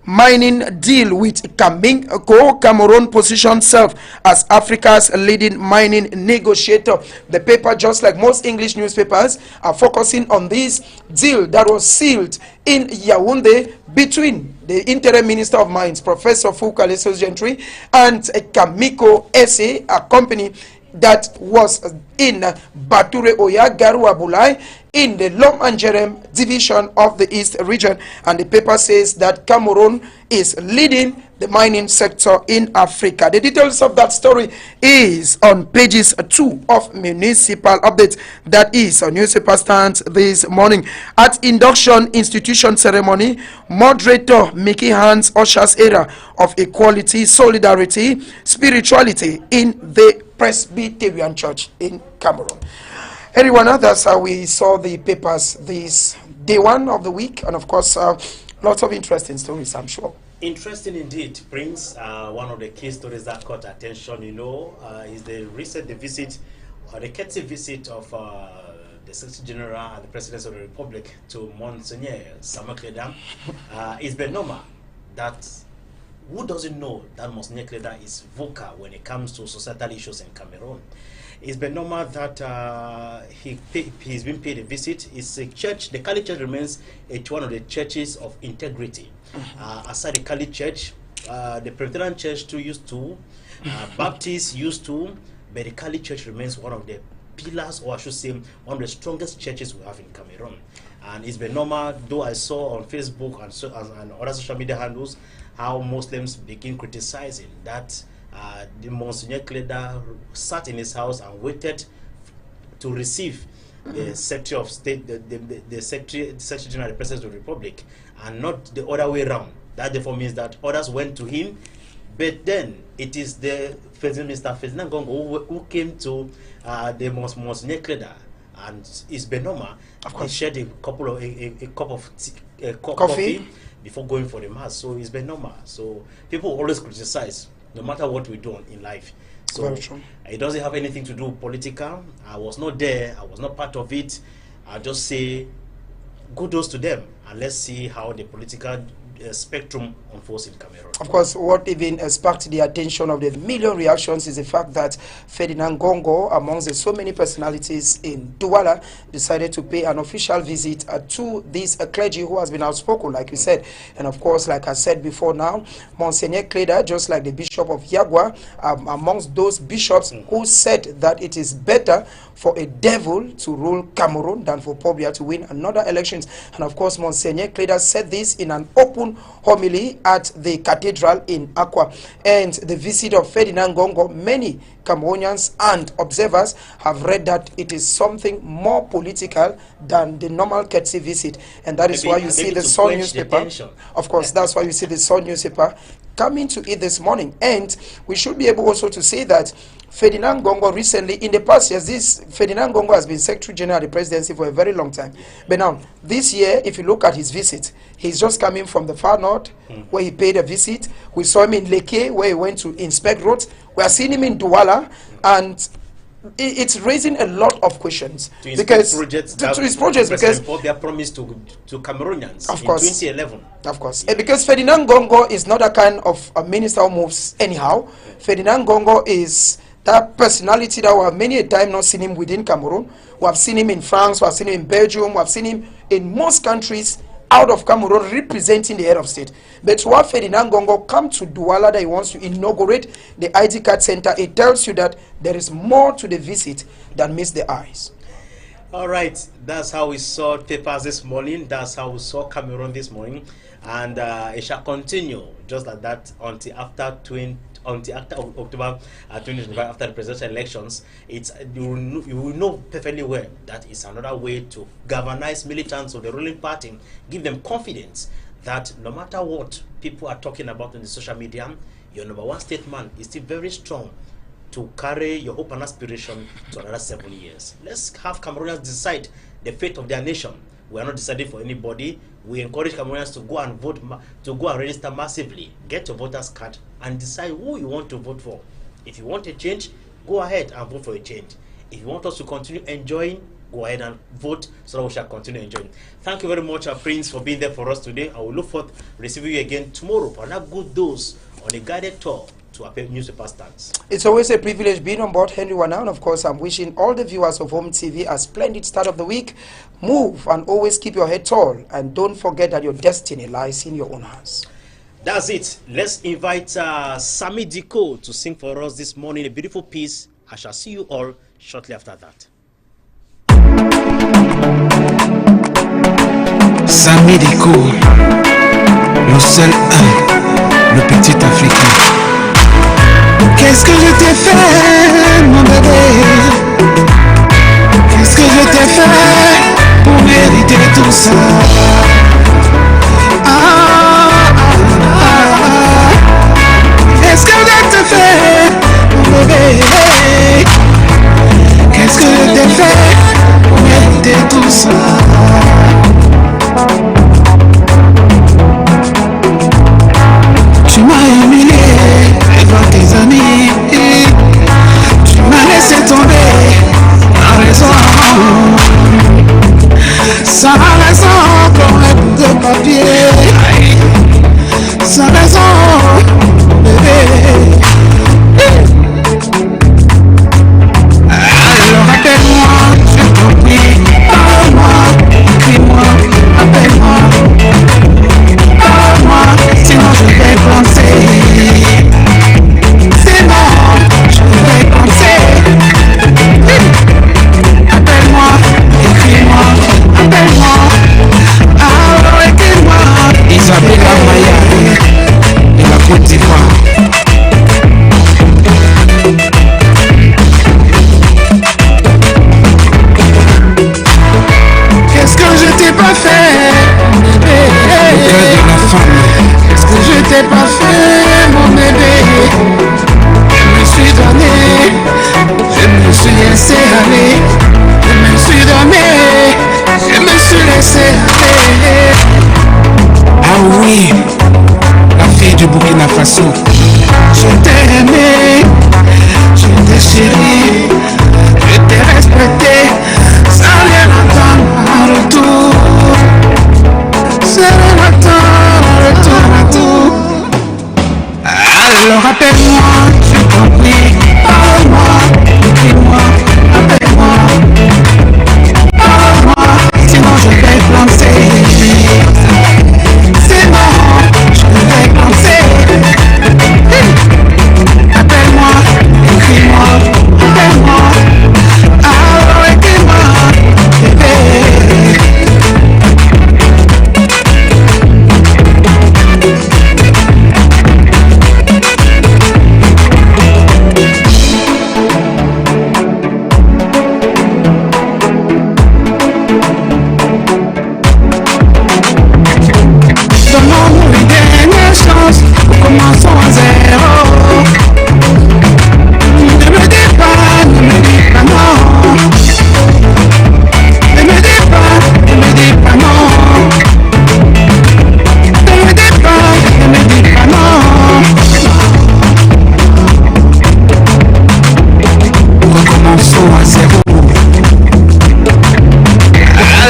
mining deal with Caminco. Cameroon positions itself as Africa's leading mining negotiator. The paper, just like most English newspapers, are focusing on this deal that was sealed in Yaoundé between the interim minister of mines, Professor Foucault Gentry, and Caminco SA, a company that was in Bature Oya Garu Abulai in the Lom and Jerem division of the East region. And the paper says that Cameroon is leading the mining sector in Africa. The details of that story is on pages 2 of Municipal Update. That is a newspaper stands this morning. At induction institution ceremony, moderator Mickey Hans ushers era of equality, solidarity, spirituality in the Presbyterian Church in Cameroon. Everyone, that's how we saw the papers this day one of the week, and of course lots of interesting stories, I'm sure. Interesting indeed, Prince. One of the key stories that caught attention, is the recent visit, the courtesy visit of the Secretary General and the President of the Republic to Monseigneur Samuel Kleda. It's been normal that who doesn't know that Monseigneur Kleda is vocal when it comes to societal issues in Cameroon. It's been normal that he's been paid a visit. It's a church. The Catholic Church remains one of the churches of integrity. Aside the Catholic Church, the Presbyterian Church too used to, Baptists used to, but the Catholic Church remains one of the pillars, or I should say, one of the strongest churches we have in Cameroon. And it's been normal, though I saw on Facebook and other social media handles how Muslims begin criticizing that the Monseigneur Kleda sat in his house and waited to receive the Secretary of State, the Secretary General, the President of the Republic, and not the other way around. That therefore means that others went to him, but then it is the Mr. Ferdinand Gongo who came to the Monseigneur Kleda, and it's Benoma. He shared a cup of coffee before going for the mass. So it's Benoma. So people always criticize, no matter what we do in life. So it doesn't have anything to do political. I was not there. I was not part of it. I just say kudos to them, and let's see how the political spectrum unfolds in Cameroon. Of course, what even sparked the attention of the million reactions is the fact that Ferdinand Gongo, amongst the so many personalities in Douala, decided to pay an official visit to this clergy who has been outspoken, like you said. And of course, like I said before now, Monseigneur Kleda, just like the Bishop of Yagua, amongst those bishops who said that it is better for a devil to rule Cameroon than for Pobia to win another elections. And of course, Monseigneur Kleda said this in an open homily at the cathedral in Aqua. And the visit of Ferdinand Gongo, many Cameroonians and observers have read that it is something more political than the normal courtesy visit. And that is why you see the Sun newspaper. Of course, that's why you see the Sun newspaper coming to it this morning. And we should be able also to say that Ferdinand Gongo recently, in the past years, this Ferdinand Gongo has been Secretary General of the Presidency for a very long time. But now, this year, if you look at his visit, he's just coming from the far north, where he paid a visit. We saw him in Leke, where he went to inspect roads. We are seeing him in Douala, and it's raising a lot of questions to his projects because they are promised to Cameroonians of course, in 2011. Of course, because Ferdinand Gongo is not a kind of a minister who moves anyhow. Ferdinand Gongo is that personality that we have many a time not seen him within Cameroon. We have seen him in France, we have seen him in Belgium, we have seen him in most countries out of Cameroon representing the head of state. But to have Ferdinand Gongo come to Douala that he wants to inaugurate the ID card center, it tells you that there is more to the visit than meets the eyes. All right, that's how we saw papers this morning. That's how we saw Cameroon this morning. And it shall continue just like that until after October 2025, after the presidential elections. You will know perfectly well that it's another way to galvanize militants of the ruling party, give them confidence that no matter what people are talking about on the social media, your number one statesman is still very strong to carry your hope and aspiration to another 7 years. Let's have Cameroonians decide the fate of their nation. We are not deciding for anybody. We encourage Cameroonians to go and vote, to go and register massively. Get your voters card and decide who you want to vote for. If you want a change, go ahead and vote for a change. If you want us to continue enjoying, go ahead and vote so that we shall continue enjoying. Thank you very much, Prince, for being there for us today. I will look forward to receiving you again tomorrow for another good dose on a guided tour to our newspaper stands. It's always a privilege being on board Henry Wana, and of course I'm wishing all the viewers of Home TV a splendid start of the week. Move and always keep your head tall, and don't forget that your destiny lies in your own hands. That's it. Let's invite Sami Diko to sing for us this morning a beautiful piece. I shall see you all shortly after that. Sami Diko, le seul un, le petit Africain. Qu'est-ce que je t'ai fait, mon bébé? Qu'est-ce que je t'ai fait pour mériter tout ça? Qu'est-ce que je t'ai fait, mon bébé? Qu'est-ce que je t'ai fait pour mériter tout ça? Tu m'as humilié devant tes amis, tu m'as laissé tomber sans raison, sans raison comme un bout de papier, sans raison, bébé. Alors appelle-moi, je t'en prie, parle-moi, écris-moi, appelle-moi, parle-moi, sinon je vais penser. C'est bon, je vais penser. Appelle-moi, écris-moi, appelle-moi, alors écris-moi. Isabella Maya de la Côte d'Ivoire. Qu'est-ce que je t'ai pas fait, bébé? Le cœur de la femme. Qu'est-ce que je t'ai pas fait, mon bébé? Je me suis donné, je me suis laissé aller. Je me suis donné, je me suis laissé aller. Ah oui, la fille du Burkina Faso. Je t'ai aimé, je t'ai chéri, je t'ai respecté, sans rien attendre en retour. Sans rien attendre en retour. Alors appelle-moi, je t'en prie, parle-moi, écris-moi, appelle-moi, parle-moi, sinon je vais planter. Sinon je vais planter. Appelle-moi, écris-moi, appelle-moi, alors écris-moi, bébé. Donnons-nous une dernière chance, commençons à zéro. Ne me dis pas non. Ne me dis pas non. Ne me dis pas non. Recommençons à zéro.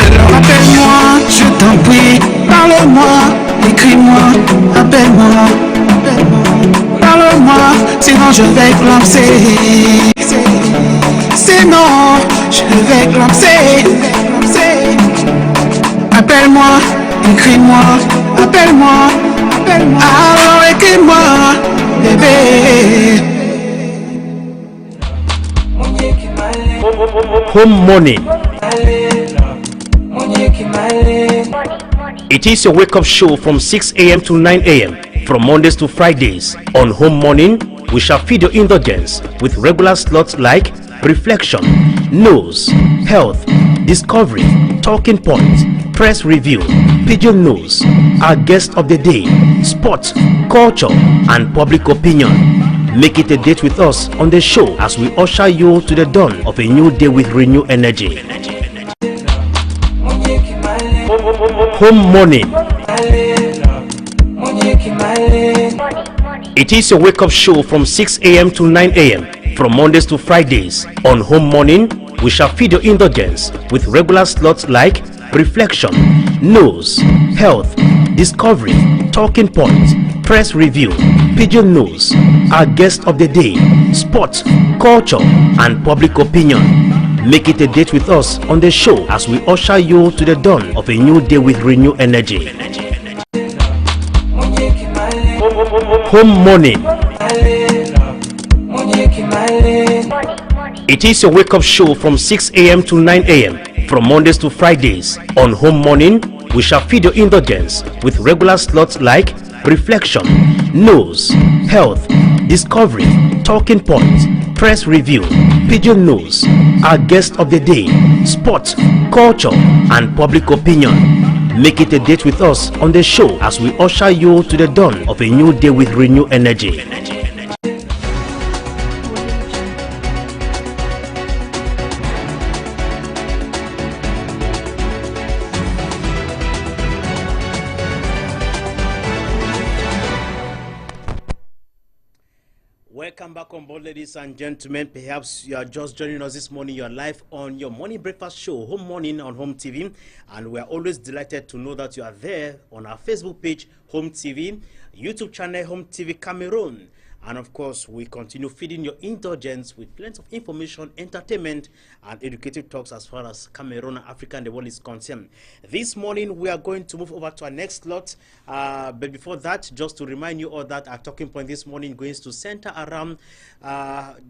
Alors appelle-moi, je t'en prie, parle-moi, écris-moi, appelle-moi, parle-moi, sinon je vais clamser. Sinon je vais clamser. Appelle-moi, écris-moi, appelle-moi, alors écris-moi, bébé. Home morning. It is your wake-up show from 6 a.m. to 9 a.m. from Mondays to Fridays. On Home Morning, we shall feed your indulgence with regular slots like Reflection, News, Health, Discovery, Talking Points, Press Review, Pigeon News, our guest of the day, sports, culture, and public opinion. Make it a date with us on the show as we usher you to the dawn of a new day with renewed energy. Home morning. It is your wake-up show from 6 a.m. to 9 a.m. from Mondays to Fridays. On Home Morning, we shall feed your indulgence with regular slots like reflection, news, health, discovery, talking points, press review, pigeon news, our guest of the day, sports, culture, and public opinion. Make it a date with us on the show as we usher you to the dawn of a new day with renewed energy. Home morning. It is your wake-up show from 6 a.m. to 9 a.m. from Mondays to Fridays. On Home Morning, we shall feed your indulgence with regular slots like reflection, news, health, discovery, talking points, press review, pigeon news, our guest of the day, sports, culture, and public opinion. Make it a date with us on the show as we usher you to the dawn of a new day with renewed energy. Welcome back on board, ladies and gentlemen. Perhaps you are just joining us this morning. You are live on your morning breakfast show, Home Morning on Home TV. And we are always delighted to know that you are there on our Facebook page, Home TV, YouTube channel, Home TV Cameroon. And of course, we continue feeding your indulgence with plenty of information, entertainment, and educative talks as far as Cameroon, Africa, and the world is concerned. This morning, we are going to move over to our next slot. But before that, just to remind you all that our talking point this morning going to center around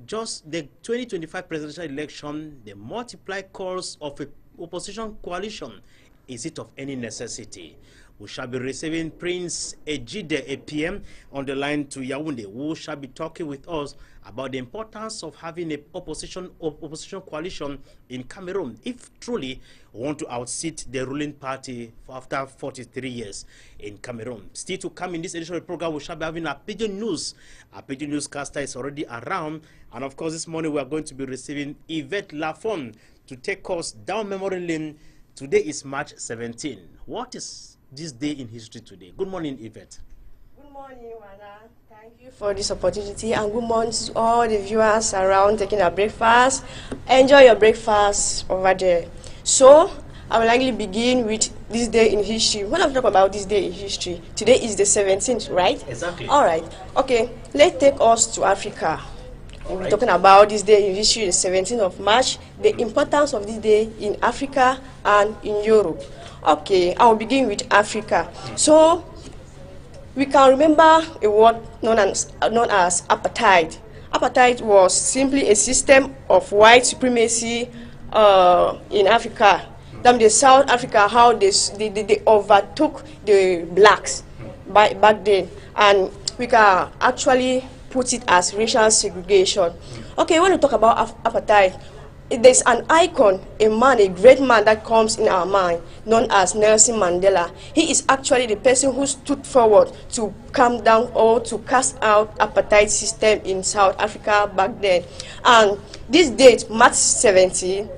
just the 2025 presidential election, the multiplied calls of an opposition coalition. Is it of any necessity? We shall be receiving Prince Ejide APM on the line to Yaoundé, who shall be talking with us about the importance of having an opposition coalition in Cameroon if truly we want to outsit the ruling party after 43 years in Cameroon. Still to come in this edition of the program, we shall be having our Pigeon News. Our Pigeon Newscaster is already around. And of course, this morning we are going to be receiving Yvette Lafon to take us down memory lane. Today is March 17. What is this day in history today? Good morning, Yvette. Good morning, Wana. Thank you for this opportunity, and good morning to all the viewers around taking their breakfast. Enjoy your breakfast over there. So, I will likely begin with this day in history. When I talk about this day in history, today is the 17th, right? Exactly. All right. Okay, let's take us to Africa. We're talking about this day in history, the 17th of March, the importance of this day in Africa and in Europe. Okay, I'll begin with Africa. So, we can remember a word known as apartheid. Apartheid was simply a system of white supremacy in Africa. That means South Africa, how they overtook the blacks back then. And we can actually put it as racial segregation. Okay, when we talk about apartheid, there's an icon, a man, a great man that comes in our mind, known as Nelson Mandela. He is actually the person who stood forward to calm down or to cast out apartheid system in South Africa back then. And this date, March 17,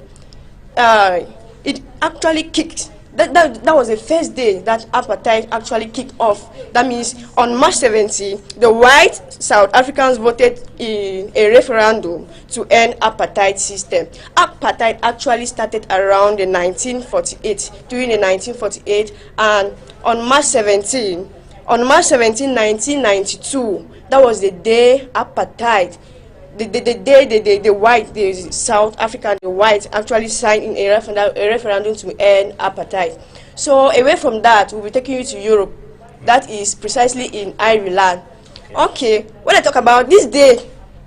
it actually kicked. That was the first day that apartheid actually kicked off. That means on March 17, the white South Africans voted in a referendum to end apartheid system. Apartheid actually started around the 1948, during the 1948, and on March 17, 1992, that was the day apartheid. The South African, the whites actually signed in a referendum to end apartheid. So away from that, we'll be taking you to Europe. That is precisely in Ireland. Okay, when I talk about this day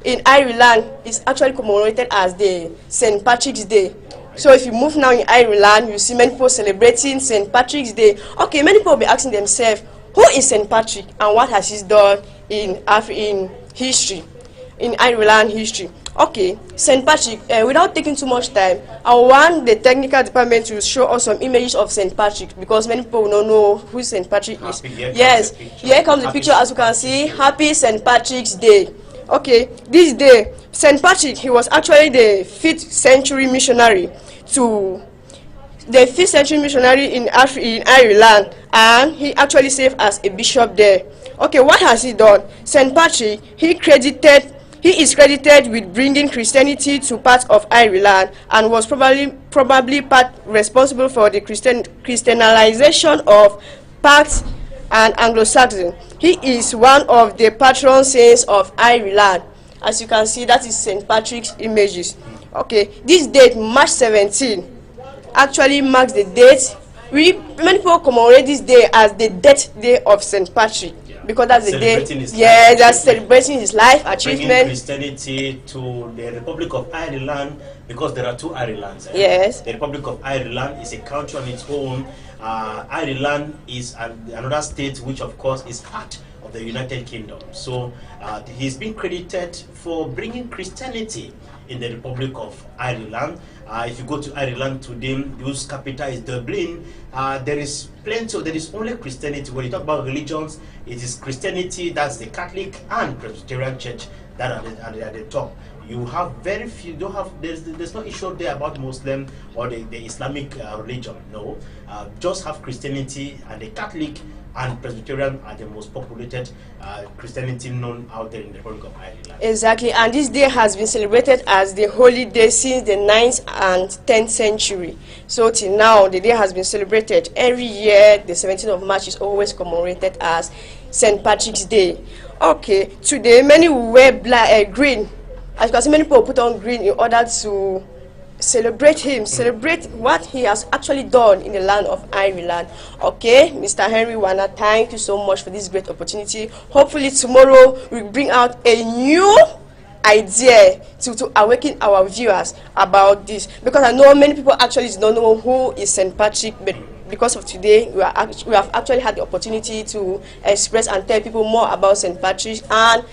in Ireland, it's actually commemorated as the St. Patrick's Day. So if you move now in Ireland, you see many people celebrating St. Patrick's Day. Okay, many people will be asking themselves, who is St. Patrick and what has he done in history? In Ireland history. Okay, St. Patrick, without taking too much time, I want the technical department to show us some images of St. Patrick, because many people don't know who St. Patrick is. Yes, here comes the picture. As you can see, Happy St. Patrick's Day. Okay, this day, St. Patrick, he was actually the 5th century missionary in Ireland, and he actually served as a bishop there. Okay, what has he done? St. Patrick, he is credited with bringing Christianity to parts of Ireland, and was probably part responsible for the Christianization of Picts and Anglo-Saxon. He is one of the patron saints of Ireland. As you can see, that is St. Patrick's images. Okay, this date, March 17, actually marks the date. Many people commemorate this day as the death day of St. Patrick, because that's the day. Yeah, that's celebrating his life achievement. Bringing Christianity to the Republic of Ireland, because there are two Irelands. Yes. The Republic of Ireland is a country on its own. Ireland is another state, which of course is part of the United Kingdom. So he's been credited for bringing Christianity in the Republic of Ireland. If you go to Ireland today, whose capital is Dublin, there is only Christianity. When you talk about religions, it is Christianity, that's the Catholic and Presbyterian Church that are at the top. You have very few, there's no issue there about Muslim or the Islamic religion. No, just have Christianity, and the Catholic and Presbyterian are the most populated Christianity known out there in the Republic of Ireland. Exactly, and this day has been celebrated as the holy day since the 9th and 10th century. So till now, the day has been celebrated. Every year, the 17th of March is always commemorated as St. Patrick's Day. Okay, today many will wear green. As you can see, many people put on green in order to celebrate him, celebrate what he has actually done in the land of Ireland. Okay, Mr. Henry Wana, thank you so much for this great opportunity. Hopefully tomorrow we'll bring out a new idea to awaken our viewers about this, because I know many people actually don't know who is St. Patrick, but because of today, we have actually had the opportunity to express and tell people more about St. Patrick and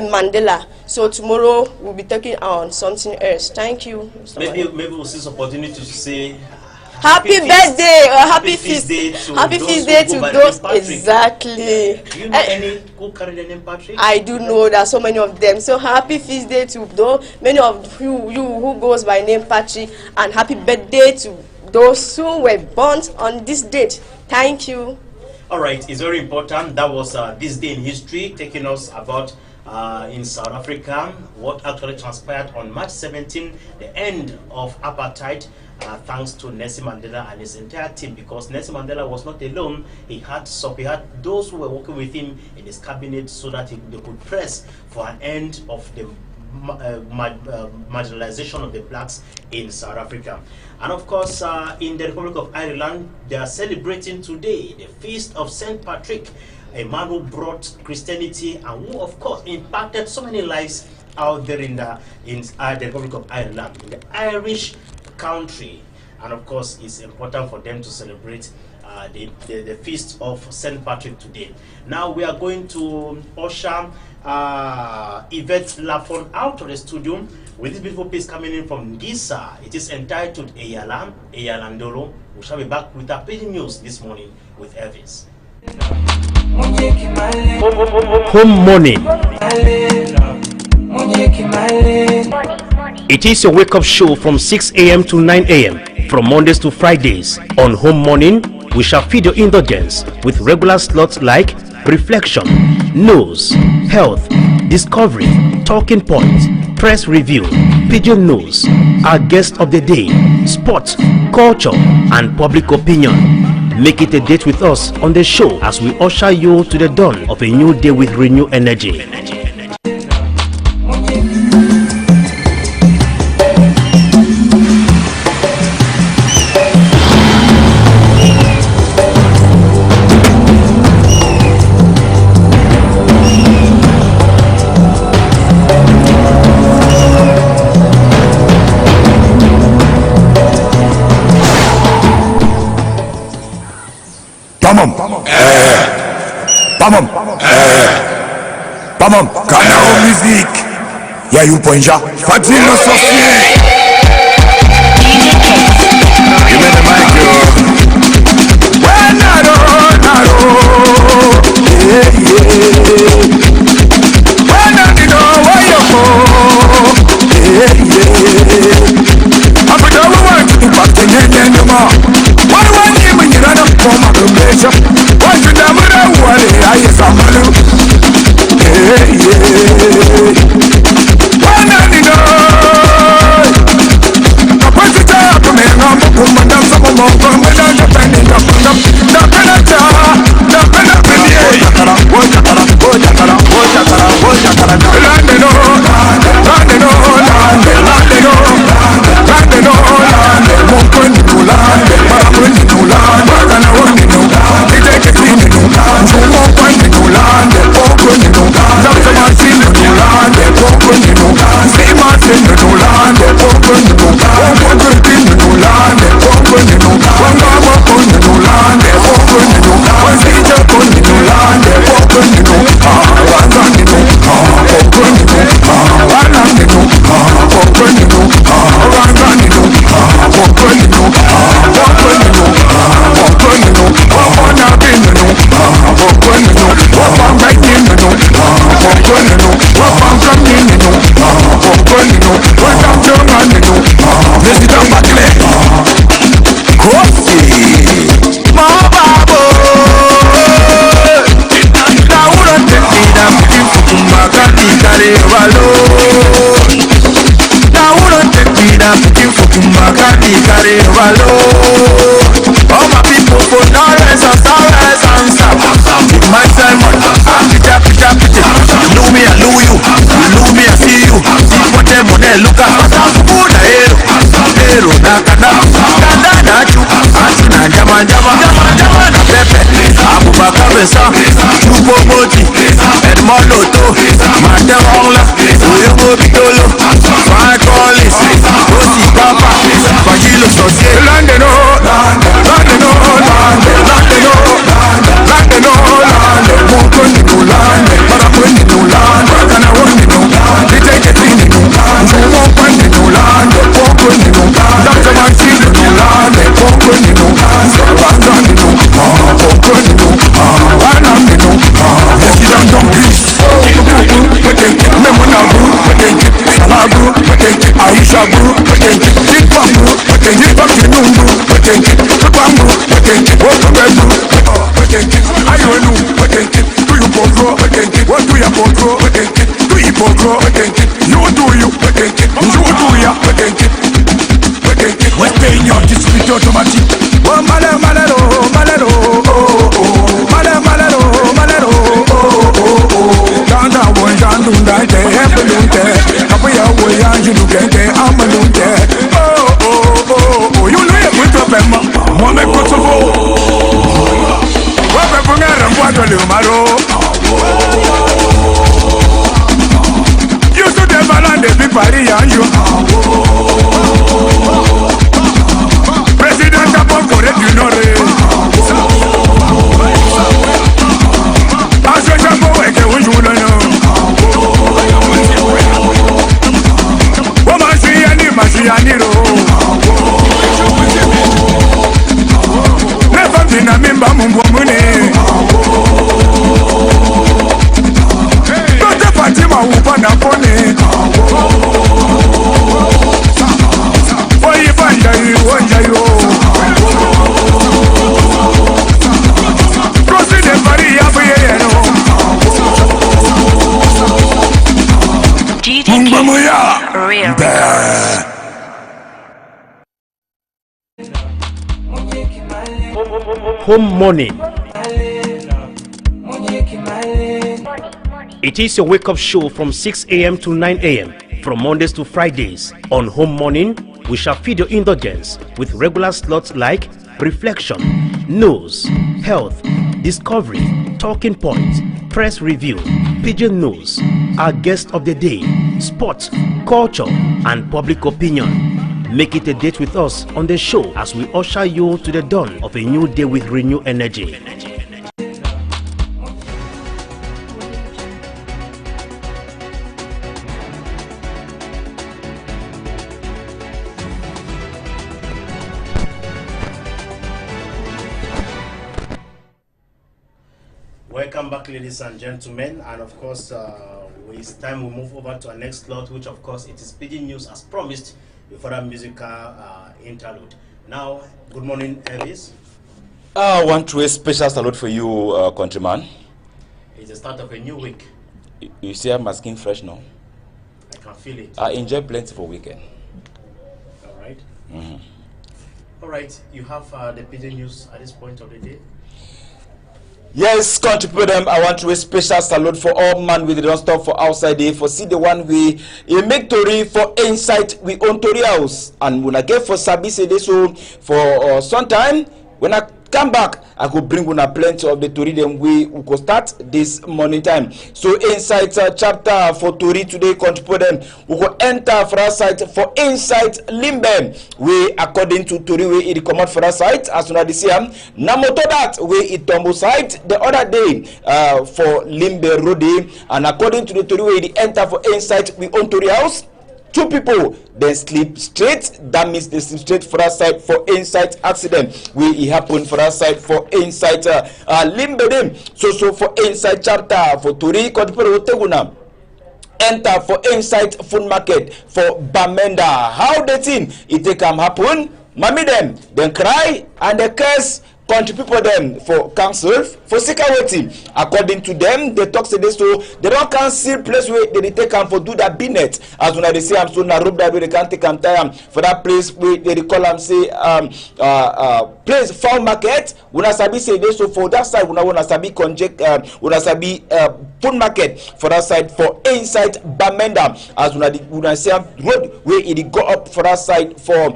Mandela. So tomorrow we'll be talking on something else. Thank you. Maybe we'll see this opportunity to say happy birthday or happy feast day to those. Exactly. Do you know any who carry the name Patrick? I do know that so many of them. So happy feast day to those many of you who goes by name Patrick, and happy birthday to those who were born on this date. Thank you. All right, it's very important. That was this day in history, taking us about in South Africa, what actually transpired on March 17, the end of apartheid, thanks to Nelson Mandela and his entire team, because Nelson Mandela was not alone. He had those who were working with him in his cabinet, so that they could press for an end of the marginalization of the blacks in South Africa. And of course, in the Republic of Ireland, they are celebrating today the feast of St. Patrick, a man who brought Christianity and who, of course, impacted so many lives out there in the Republic of Ireland, in the Irish country. And of course, it's important for them to celebrate the feast of St. Patrick today. Now we are going to usher Yvette Lafon out of the studio with this beautiful piece coming in from Gisa. It is entitled Eyalandolo. We shall be back with our pidgin news this morning with Elvis. Home morning. It is your wake-up show from 6 a.m. to 9 a.m. from Mondays to Fridays. On Home Morning, we shall feed your indulgence with regular slots like reflection, news, health, discovery, talking points, press review, pigeon news, our guest of the day, sports, culture, and public opinion. Make it a date with us on the show as we usher you to the dawn of a new day with renewed energy. Canaro Musique, y'a you ponja, Fati no Sophie. Give me the mic, yo. Well, naro, yeah, yeah. Well, naro, why you go? Yeah, yeah. I'm a double one to back the end anymore. Why one year when you run up for my probation? Why you never know what I is a man? Yeah, yeah. Well, naro. All my people for knowledge and sorrows and stuff. My Simon, you know me, I know you. You know me, I see you. See what them on there look at. Who the hero, Nakana, Nachu, Asuna, Jama, na Pepe, Abubakar Besa, Chupo Moti, Edmond Loto, Madam Hongla, Uyugo Bitolo, Frank Collins, Rosi Papa, Fajilo Sosie, Landeno, Aisha Boo, you to the man and the party and you. President upon for it, you know it. I said, I'm going to win you know. Woman, see any Masianiro. Never been a member of Mumuni. Fatima upana pone Boy fanya wanja yo Crossing the barrier for you Home morning. It is your wake-up show from 6 a.m. to 9 a.m. from Mondays to Fridays. On Home Morning, we shall feed your indulgence with regular slots like Reflection, News, Health, Discovery, Talking Points, Press Review, Pigeon News, our guest of the day, Sports, Culture, and Public Opinion. Make it a date with us on the show as we usher you to the dawn of a new day with renewed energy. Welcome back, ladies and gentlemen, and of course, it's time we move over to our next slot, which of course it is Pidgin News as promised before that musical interlude. Now, good morning, Elvis. I want to a special salute for you, countryman. It's the start of a new week. You see, I'm skin fresh now. I can feel it. I enjoy plenty for weekend. All right. All right. You have the Pidgin News at this point of the day. Yes, country people, I want to a special salute for all man we don't stop for outside day for see the one we make Tori for inside we own Tori house and when I get for Sabi say this so for some time when I come back I could bring una plenty of the Tori them we could start this morning time. So inside chapter for Tori today, country people them we could enter for our site for inside Limbe we according to Tori we it come out for our site as soon as this year. Now motor that we it tumble site the other day for Limbe Road and according to the Tori we it enter for inside we own Tori house. 2 people then sleep straight. That means they sleep straight for that side for inside accident. It happened for that side for inside Limbe. So for inside chapter for Tori Teguna. Enter for inside food market for Bamenda. How the thing it can happen? Mommy them then cry and they curse country people them for council for security. According to them, they talk say this so they don't cancel place where they take them for do that binet. As when they say I'm so na road that way they can't take them time for that place where they call them say place farm market. When I sabi say this so for that side when I sabi conject when I sabi food market for that side for inside Bamenda. As when I say road where it go up for that side for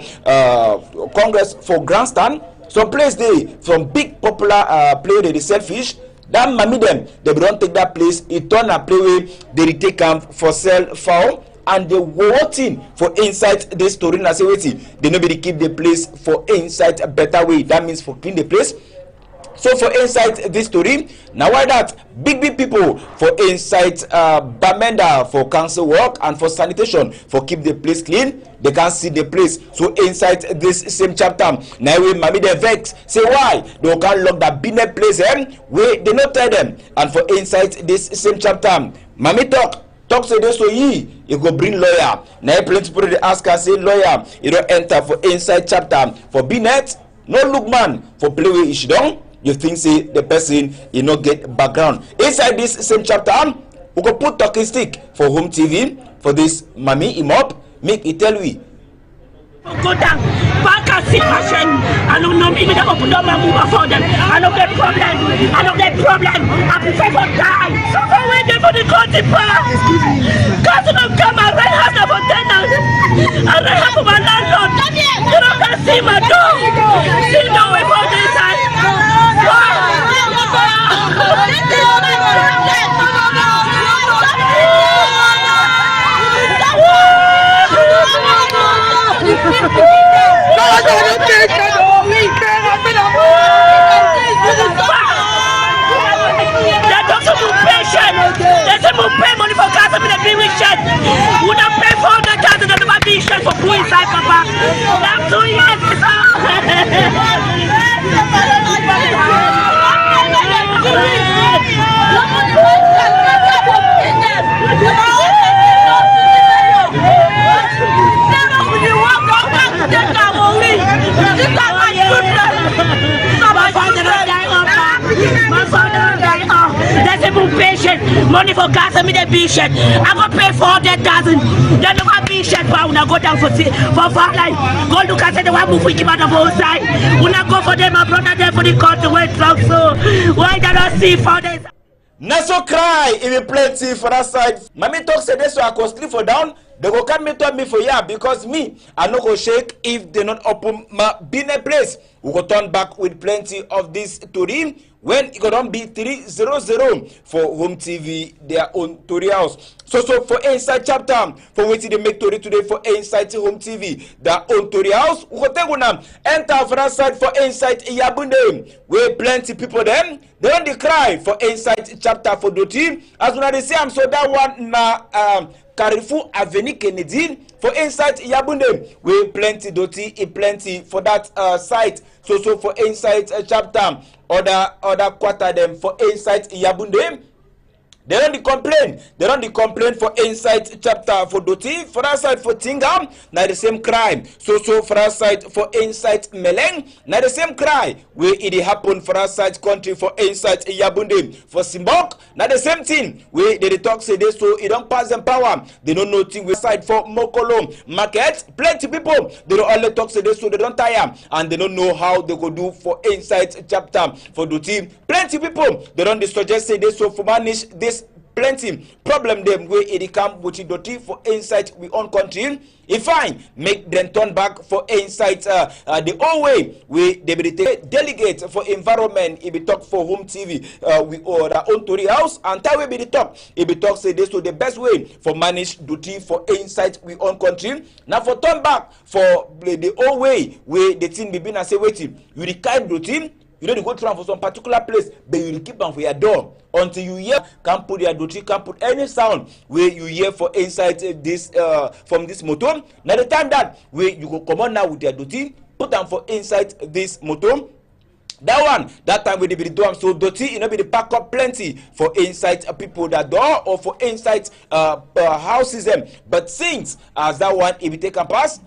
Congress for grandstand. Some place they from big popular play they sell fish. That mommy them they don't take that place. It turn a play where they take them for sell fowl and they waiting for inside this story. And say waiting they nobody keep the place for inside a better way. That means for clean the place. So for inside this story, now why that big people for inside Bamenda for council work and for sanitation for keep the place clean, they can't see the place. So inside this same chapter, now we mommy they vex say why they can't lock that binet place where they not tell them. And for inside this same chapter, mommy talk say this so you go bring lawyer. Now plenty people they ask her say lawyer, you don't enter for inside chapter for binet. No look man for play where you done. You think say the person you not get background. Inside this same chapter, we go put talking stick for home TV for this mommy him up, make it tell we. Go down, back and see passion. I don't know me that open up my move for them. I don't get problem. I don't get problem. I prefer for die. So for when they for the country power. Customers come and rent house for tenants. I rent house for my landlord. You don't can see my door. See no way for this side. Pay money for cars in the green shirt. Would have paid for the cars in the green shirt for blue inside, Papa. That's 2 years. Money for gas and me the B-shirt. I go pay 400,000. Then no more B-shirt for when I go down for far line. Go look at the one move we keep out of outside. When I go for them, my brother there for the country where truck so why did I see 4 days? Naso cry if you plenty for that side. Mommy talk say this so I go sleep for down. They go come me to me for yeah because me I no go shake if they not open my business place. We go turn back with plenty of this Tori when it go down be 300 for home TV their own Tori house. So for inside chapter for waiting they make Tori today for inside home TV their own Tori house. We go take one enter for that side for inside Yabunde where plenty people them they don't cry for inside chapter for Doti as when they say I'm so that one na Carrefour Avenue Kennedy for inside Yabunde, we plenty doti, plenty for that site. So for inside chapter, other quarter them for inside Yabunde. They don't complain. They don't complain for inside chapter for Doti, for that side for Tingam, now the same crime. So for that side for inside Meleng, now the same cry. Where it happen for that side country for inside Yabunde. For Simbok, now the same thing. Where they talk say this, so it don't pass them power. They don't know thing with side for Mokolo market. Plenty people, they don't only talk say this, so they don't tire. And they don't know how they go do for inside chapter for Doti. Plenty people, they don't suggest say this, so for manage this plenty problem them where it come with Doti for inside we own country. If fine, make them turn back for inside the old way we they be delegate for environment. It be talk for home TV we or our own Tory house and that way be the talk. It be talk say this to the best way for manage Doti for inside we own country. Now for turn back for the old way where the team be been and say waiting you the kind Doti. You don't go try for some particular place, but you keep them for your door until you hear can't put your Doti, can't put any sound where you hear for inside this from this motor. Now the time that where you go come on now with your Doti, put them for inside this motor. That one, that time we be doing so Doti, you know, be the pack up plenty for inside people that door or for inside houses them. But since as that one, if you take a pass.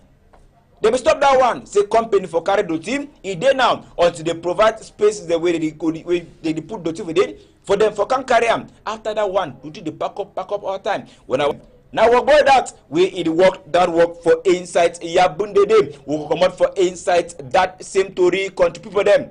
They will stop that one. Say company for carry Doti. It dey now until they provide spaces the way they put Doti within for them for can carry them. After that one, Doti they pack up all the time. When I now we go that we it work for inside Yabunde them. We will come out for inside that same Tory country people them.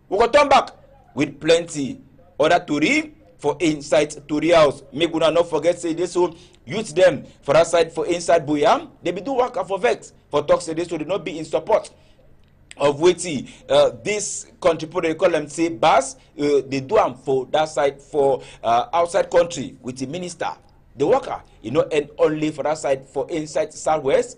We go turn back with plenty other Tory for inside Tory house. Make una not forget say this one use them for that side for inside Boyam. They be do work for vex. For talk say this, so they not be in support of waiting. This country people they call them say bas. They do them for that side for outside country with the minister, the worker. You know, and only for that side for inside southwest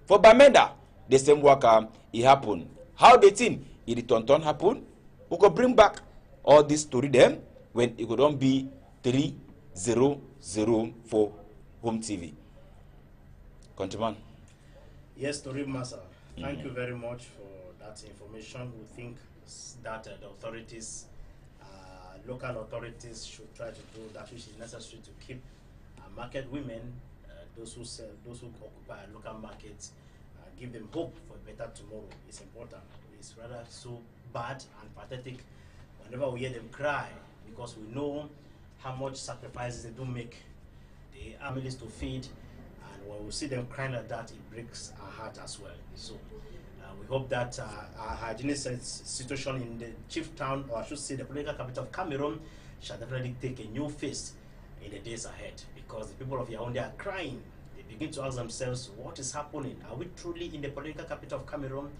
for Bamenda. The same worker it happen. How they think it turn happen? We could bring back all this story them when it could not be 3004 home TV. Countryman. Yes, Tory Massa, thank you very much for that information. We think that the authorities, local authorities should try to do that which is necessary to keep market women, those who sell, those who occupy local markets, give them hope for a better tomorrow. It's important. It's rather so bad and pathetic whenever we hear them cry because we know how much sacrifices they do make, the families to feed. When we see them crying like that, it breaks our heart as well. So we hope that our hygienic situation in the chief town, or I should say the political capital of Cameroon, shall definitely take a new face in the days ahead. Because the people of Yaoundé are crying. They begin to ask themselves, what is happening? Are we truly in the political capital of Cameroon?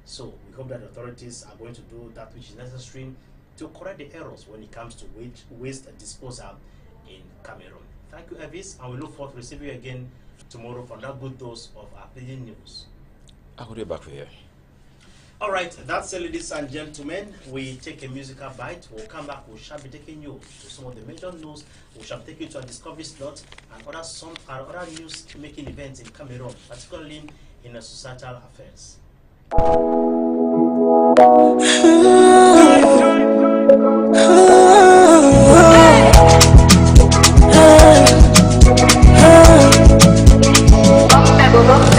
So we hope that the authorities are going to do that which is necessary to correct the errors when it comes to waste disposal in Cameroon. Thank you, Evis, and we look forward to receiving you again tomorrow for that good dose of our pidgin news. I will be back for here. All right, that's it, ladies and gentlemen. We take a musical bite. We'll come back. We shall be taking you to some of the major news. We shall take you to a discovery slot and other news-making events in Cameroon, particularly in the societal affairs.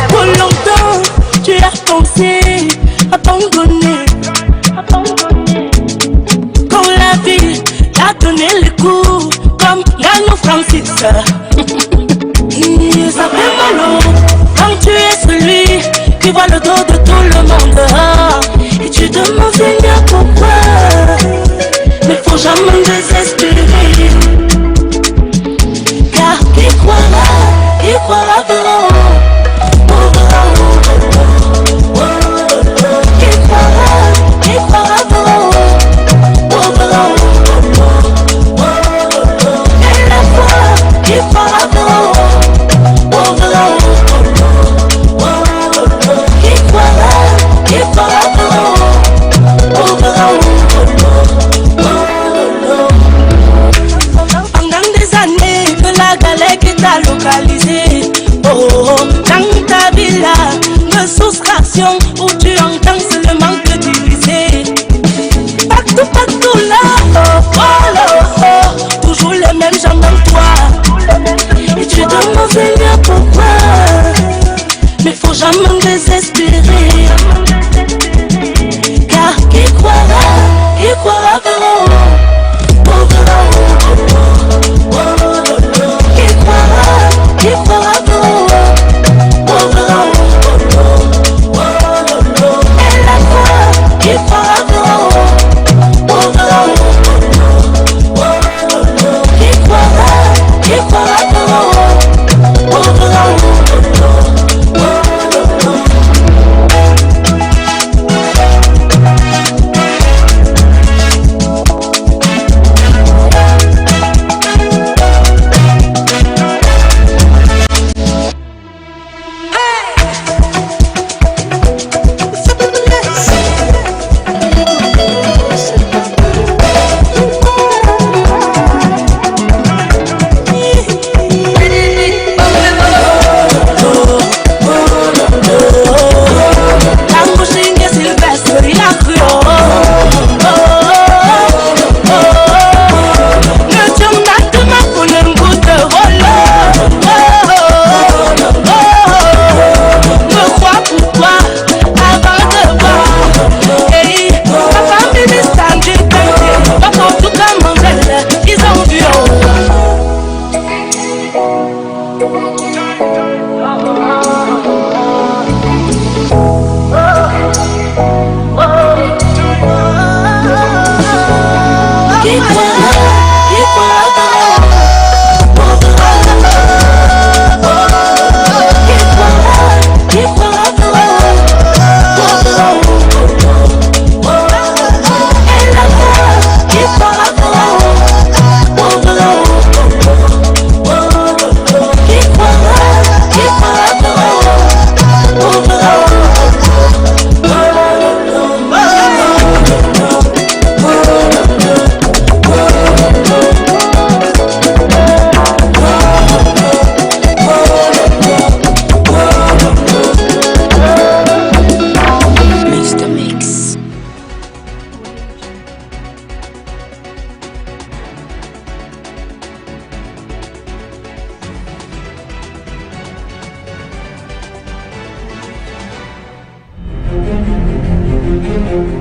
Pour longtemps, tu as pensé abandonner. Quand la vie t'a donné le coup, comme Gano Francis. Ça fait mal quand tu es celui qui voit le dos de tout le monde. Et tu demandes Seigneur. même j'en manque toi. Et tu dois m'en venir pourquoi? Mais faut jamais désespérer. Car qui croira verra. Qui croira verra. Et la foi, qui croira verra. Qui croira verra.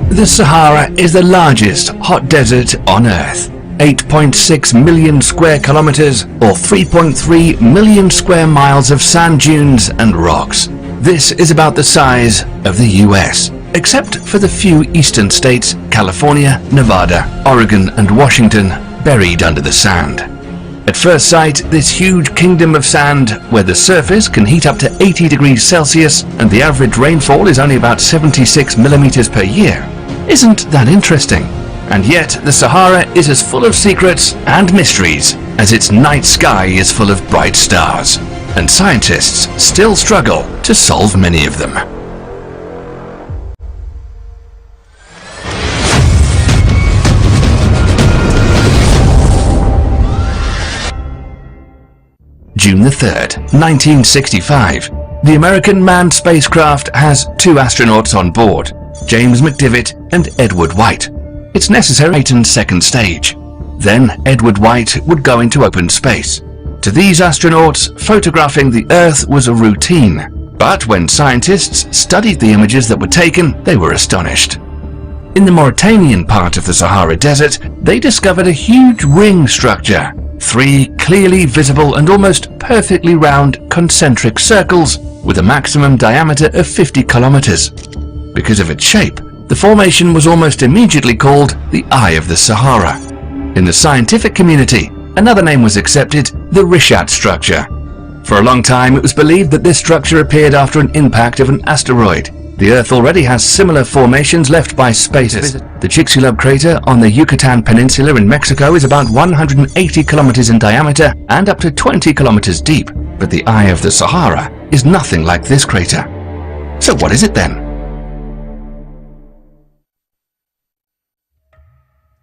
The Sahara is the largest hot desert on Earth. 8.6 million square kilometers or 3.3 million square miles of sand dunes and rocks. This is about the size of the US, except for the few eastern states, California, Nevada, Oregon and Washington, buried under the sand. At first sight, this huge kingdom of sand, where the surface can heat up to 80 degrees Celsius and the average rainfall is only about 76 millimeters per year, isn't that interesting. And yet the Sahara is as full of secrets and mysteries as its night sky is full of bright stars, and scientists still struggle to solve many of them. June the 3rd, 1965. The American manned spacecraft has 2 astronauts on board, James McDivitt and Edward White. It's necessary Titan's second stage. Then Edward White would go into open space. To these astronauts, photographing the Earth was a routine. But when scientists studied the images that were taken, they were astonished. In the Mauritanian part of the Sahara Desert, they discovered a huge ring structure. 3 clearly visible and almost perfectly round concentric circles with a maximum diameter of 50 kilometers. Because of its shape, the formation was almost immediately called the Eye of the Sahara. In the scientific community, another name was accepted, the Richat structure. For a long time it was believed that this structure appeared after an impact of an asteroid. The Earth already has similar formations left by spaces. The Chicxulub crater on the Yucatan Peninsula in Mexico is about 180 kilometers in diameter and up to 20 kilometers deep, but the Eye of the Sahara is nothing like this crater. So what is it then?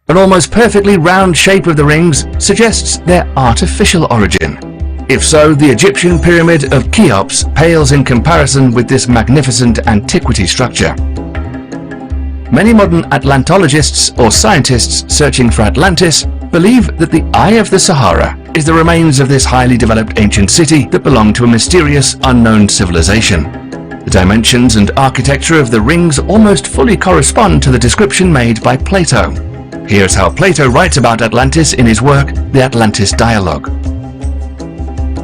An almost perfectly round shape of the rings suggests their artificial origin. If so, the Egyptian pyramid of Cheops pales in comparison with this magnificent antiquity structure. Many modern Atlantologists or scientists searching for Atlantis believe that the Eye of the Sahara is the remains of this highly developed ancient city that belonged to a mysterious, unknown civilization. The dimensions and architecture of the rings almost fully correspond to the description made by Plato. Here's how Plato writes about Atlantis in his work, The Atlantis Dialogue.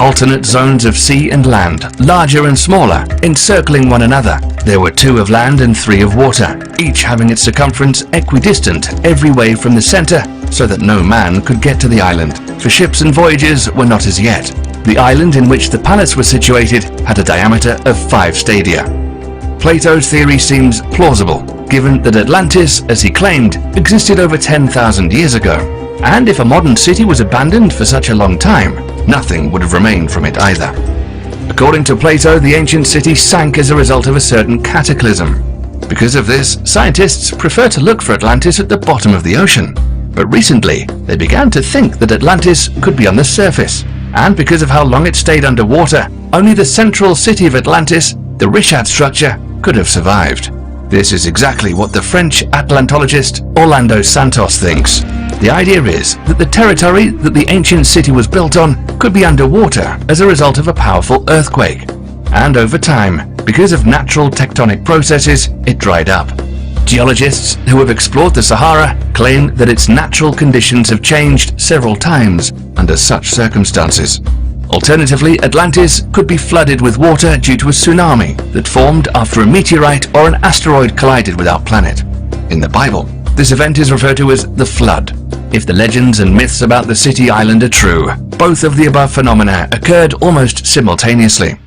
Alternate zones of sea and land, larger and smaller, encircling one another. There were 2 of land and 3 of water, each having its circumference equidistant every way from the center, so that no man could get to the island, for ships and voyages were not as yet. The island in which the palace was situated had a diameter of 5 stadia. Plato's theory seems plausible, given that Atlantis, as he claimed, existed over 10,000 years ago. And if a modern city was abandoned for such a long time, nothing would have remained from it either. According to Plato, the ancient city sank as a result of a certain cataclysm. Because of this, scientists prefer to look for Atlantis at the bottom of the ocean. But recently, they began to think that Atlantis could be on the surface. And because of how long it stayed underwater, only the central city of Atlantis, the Richat structure, could have survived. This is exactly what the French Atlantologist Orlando Santos thinks. The idea is that the territory that the ancient city was built on could be underwater as a result of a powerful earthquake. And over time, because of natural tectonic processes, it dried up. Geologists who have explored the Sahara claim that its natural conditions have changed several times under such circumstances. Alternatively, Atlantis could be flooded with water due to a tsunami that formed after a meteorite or an asteroid collided with our planet. In the Bible, this event is referred to as the Flood. If the legends and myths about the city island are true, both of the above phenomena occurred almost simultaneously.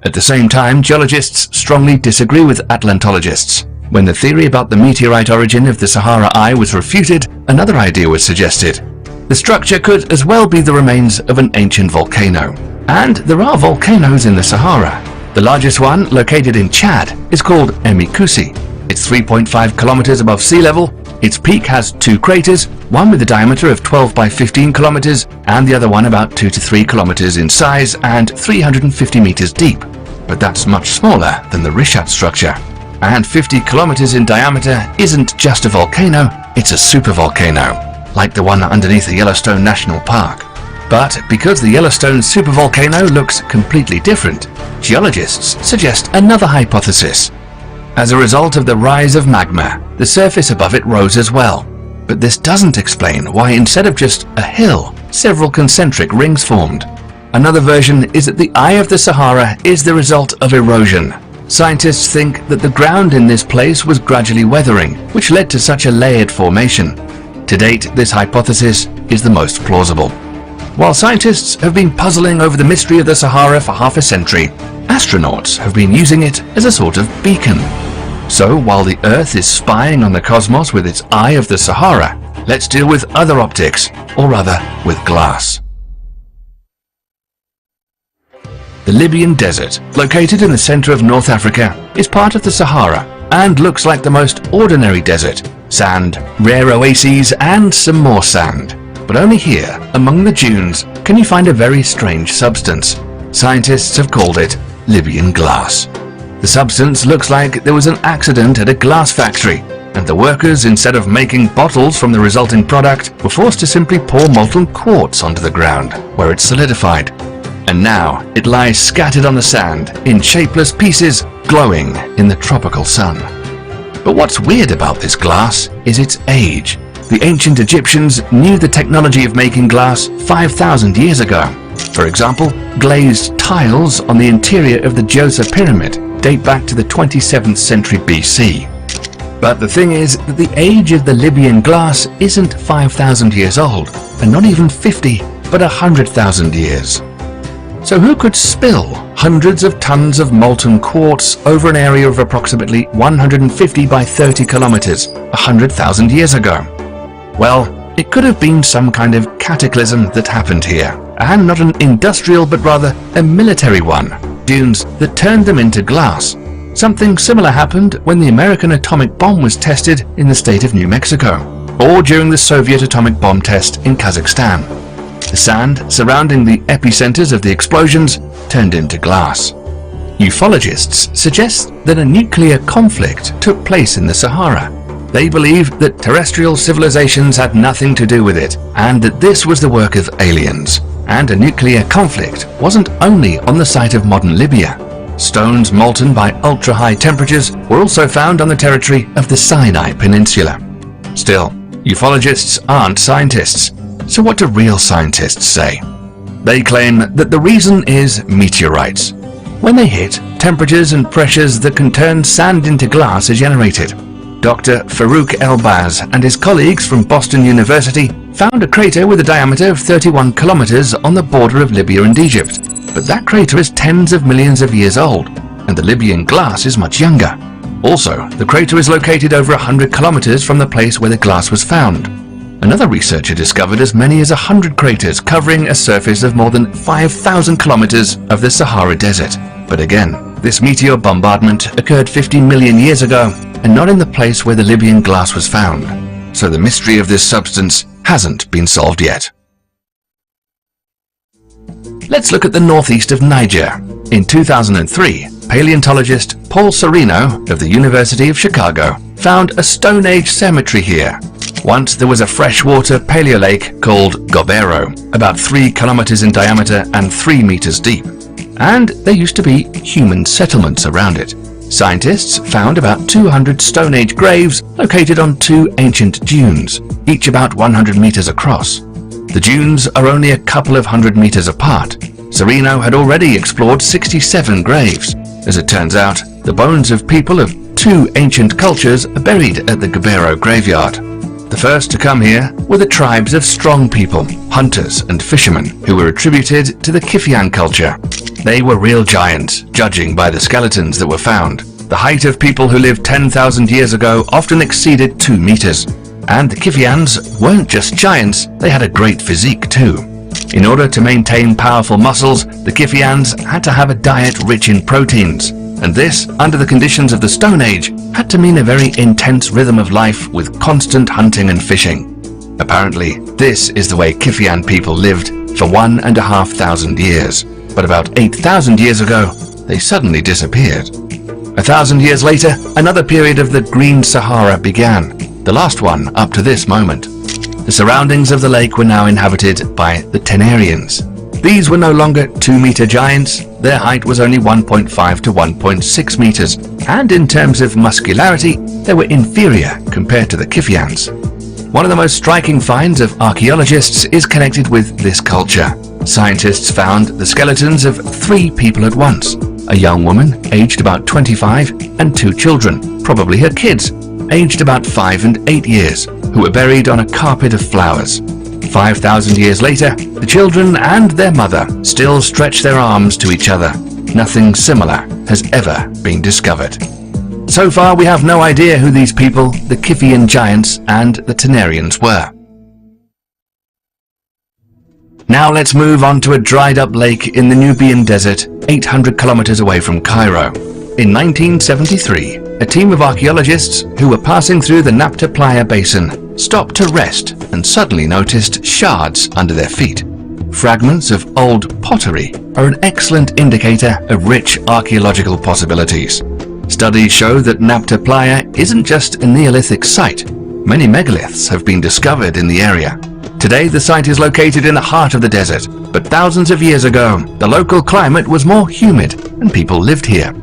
At the same time, geologists strongly disagree with Atlantologists. When the theory about the meteorite origin of the Sahara Eye was refuted, another idea was suggested. The structure could as well be the remains of an ancient volcano. And there are volcanoes in the Sahara. The largest one, located in Chad, is called Emikusi. It's 3.5 kilometers above sea level. Its peak has 2 craters, one with a diameter of 12 by 15 kilometers, and the other one about 2 to 3 kilometers in size and 350 meters deep. But that's much smaller than the Richat structure. And 50 kilometers in diameter isn't just a volcano, it's a supervolcano, like the one underneath the Yellowstone National Park. But because the Yellowstone supervolcano looks completely different, geologists suggest another hypothesis. As a result of the rise of magma, the surface above it rose as well. But this doesn't explain why instead of just a hill, several concentric rings formed. Another version is that the Eye of the Sahara is the result of erosion. Scientists think that the ground in this place was gradually weathering, which led to such a layered formation. To date, this hypothesis is the most plausible. While scientists have been puzzling over the mystery of the Sahara for half a century, astronauts have been using it as a sort of beacon. So while the Earth is spying on the cosmos with its Eye of the Sahara, let's deal with other optics, or rather with glass. The Libyan Desert, located in the center of North Africa, is part of the Sahara and looks like the most ordinary desert. Sand, rare oases, and some more sand. But only here, among the dunes, can you find a very strange substance. Scientists have called it Libyan glass. The substance looks like there was an accident at a glass factory, and the workers, instead of making bottles from the resulting product, were forced to simply pour molten quartz onto the ground, where it solidified. And now it lies scattered on the sand, in shapeless pieces, glowing in the tropical sun. But what's weird about this glass is its age. The ancient Egyptians knew the technology of making glass 5,000 years ago. For example, glazed tiles on the interior of the Djoser Pyramid date back to the 27th century BC. But the thing is that the age of the Libyan glass isn't 5,000 years old, and not even 50, but 100,000 years. So who could spill hundreds of tons of molten quartz over an area of approximately 150 by 30 kilometers 100,000 years ago? Well, it could have been some kind of cataclysm that happened here, and not an industrial but rather a military one, dunes that turned them into glass. Something similar happened when the American atomic bomb was tested in the state of New Mexico, or during the Soviet atomic bomb test in Kazakhstan. The sand surrounding the epicenters of the explosions turned into glass. Ufologists suggest that a nuclear conflict took place in the Sahara. They believed that terrestrial civilizations had nothing to do with it, and that this was the work of aliens. And a nuclear conflict wasn't only on the site of modern Libya. Stones molten by ultra-high temperatures were also found on the territory of the Sinai Peninsula. Still, ufologists aren't scientists, so what do real scientists say? They claim that the reason is meteorites. When they hit, temperatures and pressures that can turn sand into glass are generated. Dr. Farouk El-Baz and his colleagues from Boston University found a crater with a diameter of 31 kilometers on the border of Libya and Egypt. But that crater is tens of millions of years old, and the Libyan glass is much younger. Also, the crater is located over 100 kilometers from the place where the glass was found. Another researcher discovered as many as 100 craters covering a surface of more than 5,000 kilometers of the Sahara Desert. But again, this meteor bombardment occurred 50 million years ago, and not in the place where the Libyan glass was found. So the mystery of this substance hasn't been solved yet. Let's look at the northeast of Niger. In 2003, paleontologist Paul Serino of the University of Chicago found a Stone Age cemetery here. Once there was a freshwater paleolake called Gobero, about 3 kilometers in diameter and 3 meters deep. And there used to be human settlements around it. Scientists found about 200 Stone Age graves located on 2 ancient dunes, each about 100 meters across. The dunes are only a couple of 100 meters apart. Serino had already explored 67 graves. As it turns out, the bones of people of 2 ancient cultures are buried at the Gobero graveyard. The first to come here were the tribes of strong people, hunters and fishermen, who were attributed to the Kifian culture. They were real giants, judging by the skeletons that were found. The height of people who lived 10,000 years ago often exceeded 2 meters. And the Kifians weren't just giants, they had a great physique too. In order to maintain powerful muscles, the Kifians had to have a diet rich in proteins. And this, under the conditions of the Stone Age, had to mean a very intense rhythm of life with constant hunting and fishing. Apparently, this is the way Kifian people lived for 1,500 years. But about 8,000 years ago, they suddenly disappeared. 1,000 years later, another period of the Green Sahara began, the last one up to this moment. The surroundings of the lake were now inhabited by the Tenarians. These were no longer 2-meter giants, their height was only 1.5 to 1.6 meters, and in terms of muscularity, they were inferior compared to the Kifians. One of the most striking finds of archaeologists is connected with this culture. Scientists found the skeletons of 3 people at once. A young woman, aged about 25, and 2 children, probably her kids, aged about 5 and 8 years, who were buried on a carpet of flowers. 5,000 years later, the children and their mother still stretch their arms to each other. Nothing similar has ever been discovered. So far, we have no idea who these people, the Kifian giants and the Tenarians, were. Now let's move on to a dried-up lake in the Nubian desert, 800 kilometers away from Cairo. In 1973, a team of archaeologists who were passing through the Nabta Playa basin stopped to rest and suddenly noticed shards under their feet. Fragments of old pottery are an excellent indicator of rich archaeological possibilities. Studies show that Nabta Playa isn't just a Neolithic site. Many megaliths have been discovered in the area. Today the site is located in the heart of the desert, but thousands of years ago the local climate was more humid and people lived here.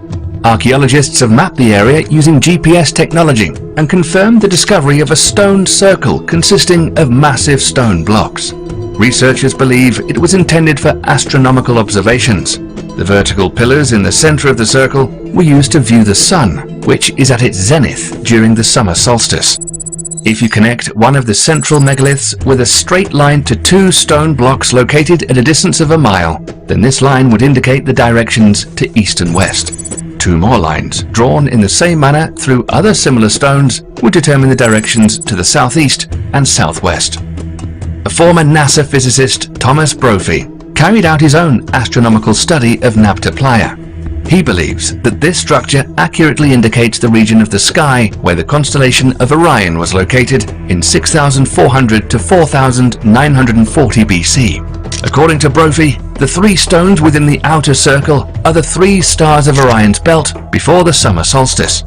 Archaeologists have mapped the area using GPS technology and confirmed the discovery of a stone circle consisting of massive stone blocks. Researchers believe it was intended for astronomical observations. The vertical pillars in the center of the circle were used to view the sun, which is at its zenith during the summer solstice. If you connect one of the central megaliths with a straight line to 2 stone blocks located at a distance of 1 mile, then this line would indicate the directions to east and west. 2 more lines, drawn in the same manner through other similar stones, would determine the directions to the southeast and southwest. A former NASA physicist, Thomas Brophy, carried out his own astronomical study of Nabta Playa. He believes that this structure accurately indicates the region of the sky where the constellation of Orion was located in 6400 to 4940 BC. According to Brophy, the 3 stones within the outer circle are the 3 stars of Orion's belt before the summer solstice.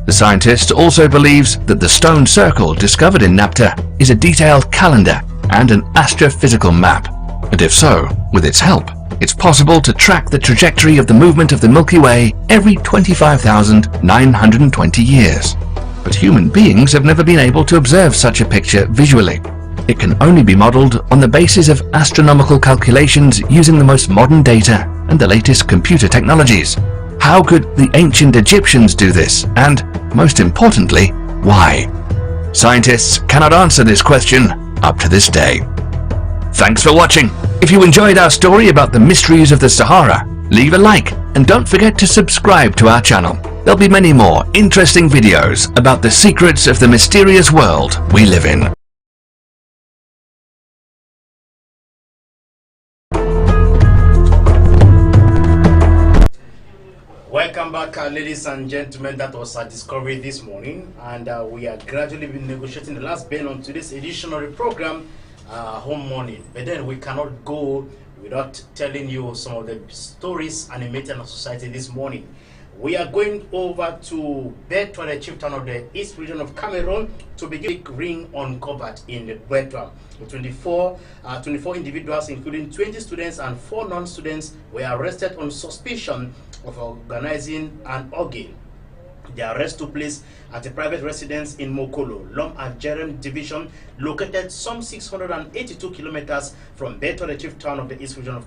The scientist also believes that the stone circle discovered in Napta is a detailed calendar and an astrophysical map. And if so, with its help, it's possible to track the trajectory of the movement of the Milky Way every 25,920 years. But human beings have never been able to observe such a picture visually. It can only be modeled on the basis of astronomical calculations using the most modern data and the latest computer technologies. How could the ancient Egyptians do this? And, most importantly, why? Scientists cannot answer this question up to this day. Thanks for watching. If you enjoyed our story about the mysteries of the Sahara, leave a like and don't forget to subscribe to our channel. There'll be many more interesting videos about the secrets of the mysterious world we live in. Welcome back, ladies and gentlemen. That was our discovery this morning, and we are gradually been negotiating the last bell on today's edition of the program, Home Morning. But then we cannot go without telling you some of the stories animated in our society this morning. We are going over to Betua, the chieftain of the East region of Cameroon, to begin a ring uncovered in the Betua. 24 individuals, including 20 students and 4 non-students, were arrested on suspicion of organizing an orgy. The arrest took place at a private residence in Mokolo, Lom and Jerem division, located some 682 kilometers from Betua, the chief town of the East region of Cameroon.